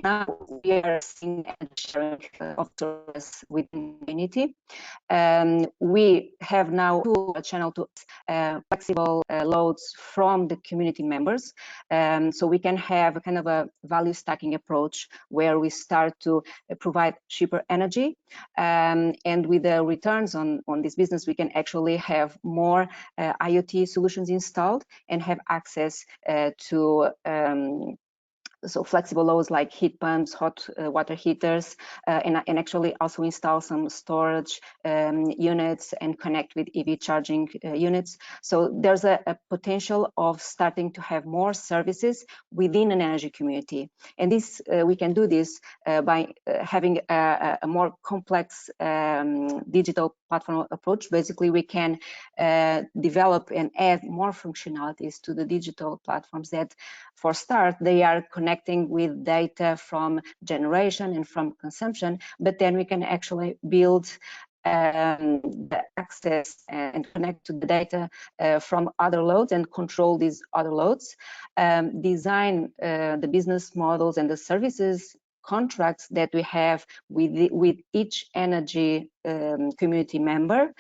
Now we are seeing energy sharing of surplus within the community. We have now a channel to flexible loads from the community members. So we can have a kind of a value stacking approach where we start to provide cheaper energy. And with the returns on this business, we can actually have more IoT solutions installed and have access to so flexible loads like heat pumps, hot water heaters, and actually also install some storage units and connect with EV charging units. So there's a potential of starting to have more services within an energy community. And this we can do this by having a more complex digital platform approach. Basically, we can develop and add more functionalities to the digital platforms that, for start, they are connecting with data from generation and from consumption, but then we can actually build the access and connect to the data from other loads and control these other loads, design the business models and the services contracts that we have with each energy community member,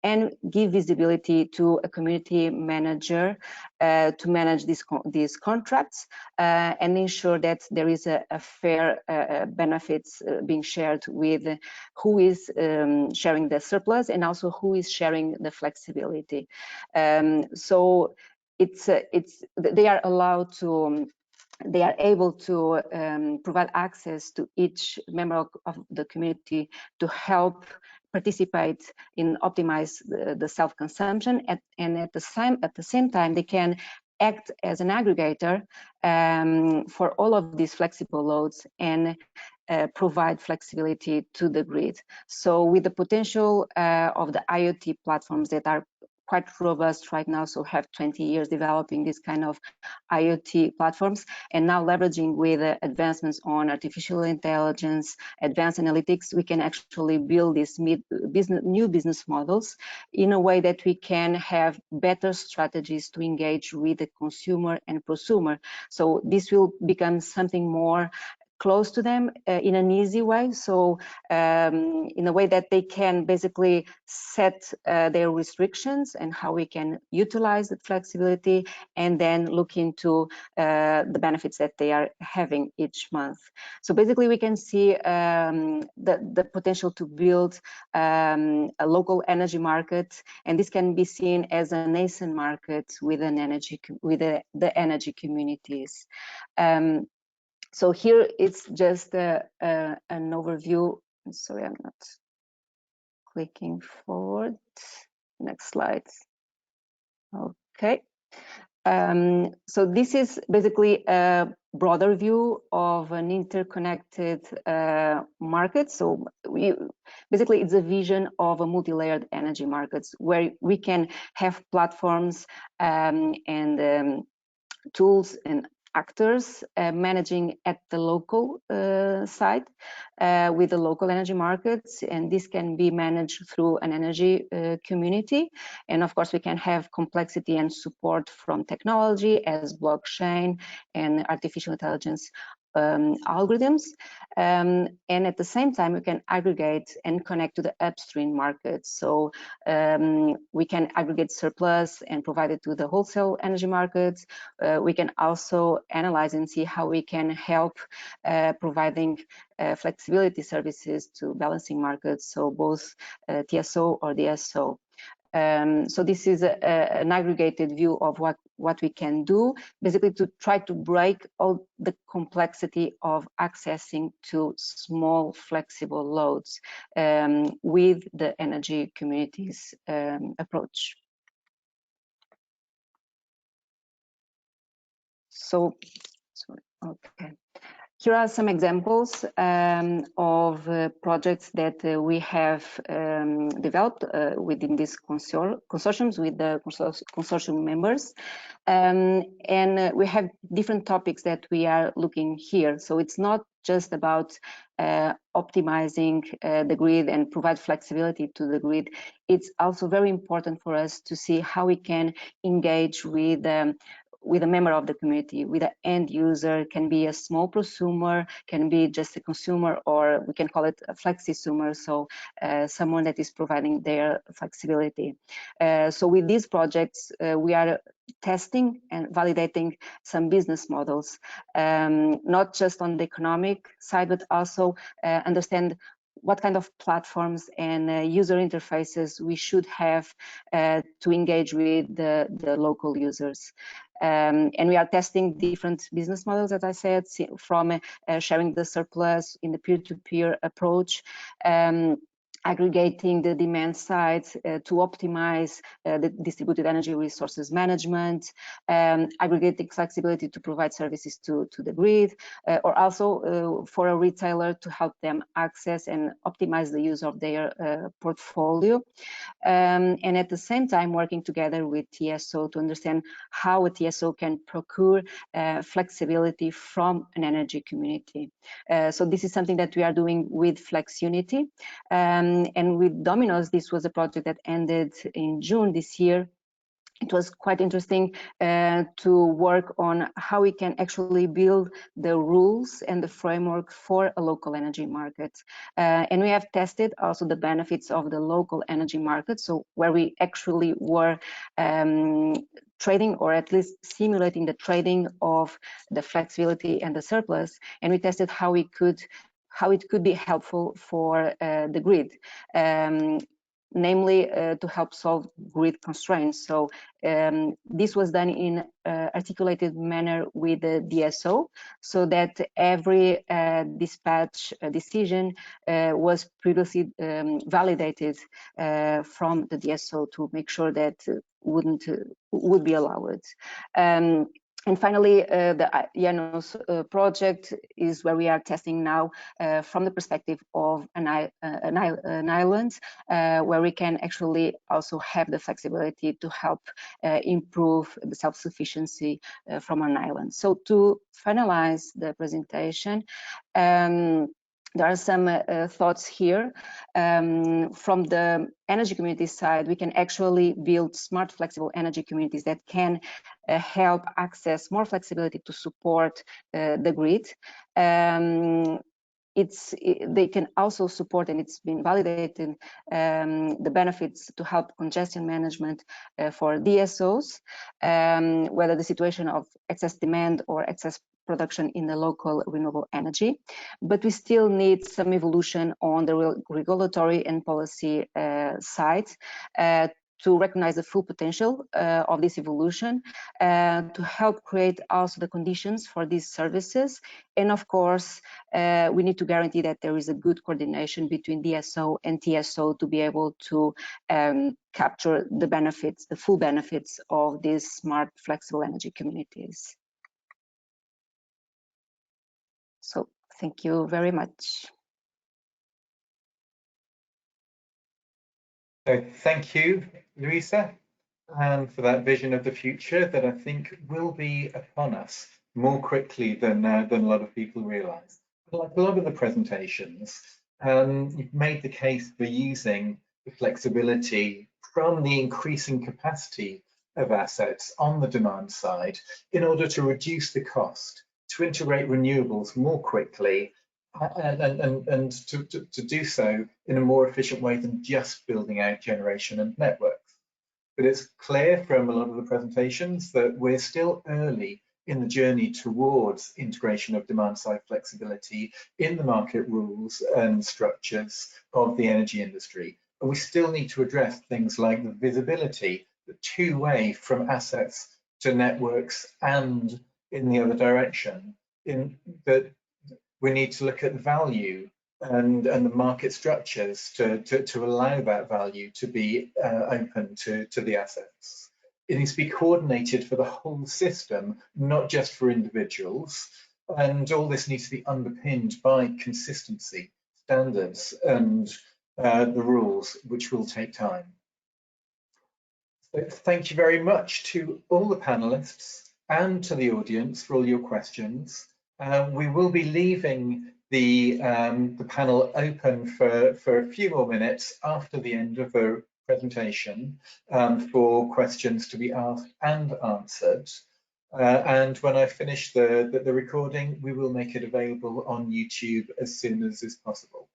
and give visibility to a community manager to manage these contracts and ensure that there is a fair benefits being shared with who is sharing the surplus and also who is sharing the flexibility. So they are allowed to they are able to provide access to each member of the community to help participate in optimize the self-consumption, and at the same time they can act as an aggregator for all of these flexible loads and provide flexibility to the grid. So with the potential of the IoT platforms that are quite robust right now, so have 20 years developing this kind of IoT platforms, and now leveraging with advancements on artificial intelligence, advanced analytics, we can actually build these new business models in a way that we can have better strategies to engage with the consumer and prosumer. So this will become something more close to them in an easy way, so in a way that they can basically set their restrictions and how we can utilize the flexibility, and then look into the benefits that they are having each month. So basically we can see the potential to build a local energy market, and this can be seen as a nascent market with the energy communities. So here it's just an overview. Sorry, I'm not clicking forward. Next slide. Okay. So this is basically a broader view of an interconnected market. So basically it's a vision of a multi-layered energy markets where we can have platforms and tools and actors managing at the local side with the local energy markets, and this can be managed through an energy community. And of course we can have complexity and support from technology as blockchain and artificial intelligence algorithms, and at the same time we can aggregate and connect to the upstream markets. So we can aggregate surplus and provide it to the wholesale energy markets. We can also analyze and see how we can help providing flexibility services to balancing markets, so both TSO or DSO. So this is an aggregated view of what we can do, basically to try to break all the complexity of accessing to small flexible loads with the energy communities approach. So, sorry, okay. Here are some examples of projects that we have developed within these consortiums with the consortium members. And we have different topics that we are looking here. So it's not just about optimizing the grid and provide flexibility to the grid. It's also very important for us to see how we can engage with a member of the community, with an end user, can be a small prosumer, can be just a consumer, or we can call it a flexi-sumer, so someone that is providing their flexibility. So with these projects, we are testing and validating some business models, not just on the economic side, but also understand what kind of platforms and user interfaces we should have to engage with the local users. And we are testing different business models, as I said, from sharing the surplus in the peer-to-peer approach, aggregating the demand side to optimize the distributed energy resources management, aggregating flexibility to provide services to the grid, or also for a retailer to help them access and optimize the use of their portfolio. And at the same time working together with TSO to understand how a TSO can procure flexibility from an energy community. So this is something that we are doing with FlexUnity. And with Domino's, this was a project that ended in June this year. It was quite interesting to work on how we can actually build the rules and the framework for a local energy market. And we have tested also the benefits of the local energy market, so where we actually were trading, or at least simulating the trading of the flexibility and the surplus, and we tested how it could be helpful for the grid. Namely to help solve grid constraints. So this was done in an articulated manner with the DSO, so that every dispatch decision was previously validated from the DSO to make sure that would be allowed. And finally, the Llanos project is where we are testing now from the perspective of an island, where we can actually also have the flexibility to help improve the self-sufficiency from an island. So to finalize the presentation, there are some thoughts here. From the energy community side, we can actually build smart, flexible energy communities that can help access more flexibility to support the grid. They can also support, and it's been validated, the benefits to help congestion management for DSOs, whether the situation of excess demand or excess production in the local renewable energy. But we still need some evolution on the regulatory and policy side to recognize the full potential of this evolution, to help create also the conditions for these services. And of course, we need to guarantee that there is a good coordination between DSO and TSO to be able to capture the benefits, the full benefits of these smart flexible energy communities. So thank you very much. So thank you, Luisa, for that vision of the future that I think will be upon us more quickly than a lot of people realise. Like a lot of the presentations, you've made the case for using the flexibility from the increasing capacity of assets on the demand side in order to reduce the cost, to integrate renewables more quickly, and to do so in a more efficient way than just building out generation and networks. But it's clear from a lot of the presentations that we're still early in the journey towards integration of demand-side flexibility in the market rules and structures of the energy industry. And we still need to address things like the visibility, the two-way from assets to networks and in the other direction, in that we need to look at the value and the market structures to allow that value to be open to the assets. It needs to be coordinated for the whole system, not just for individuals. And all this needs to be underpinned by consistency, standards, and the rules, which will take time. So thank you very much to all the panelists and to the audience for all your questions. We will be leaving the panel open for a few more minutes after the end of the presentation for questions to be asked and answered. And when I finish the recording, we will make it available on YouTube as soon as is possible.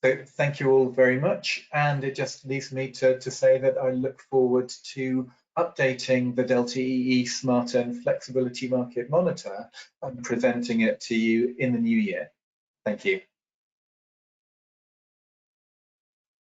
So thank you all very much. And it just leaves me to say that I look forward to updating the Delta-EE SmartEN Flexibility Market Monitor and presenting it to you in the new year. Thank you.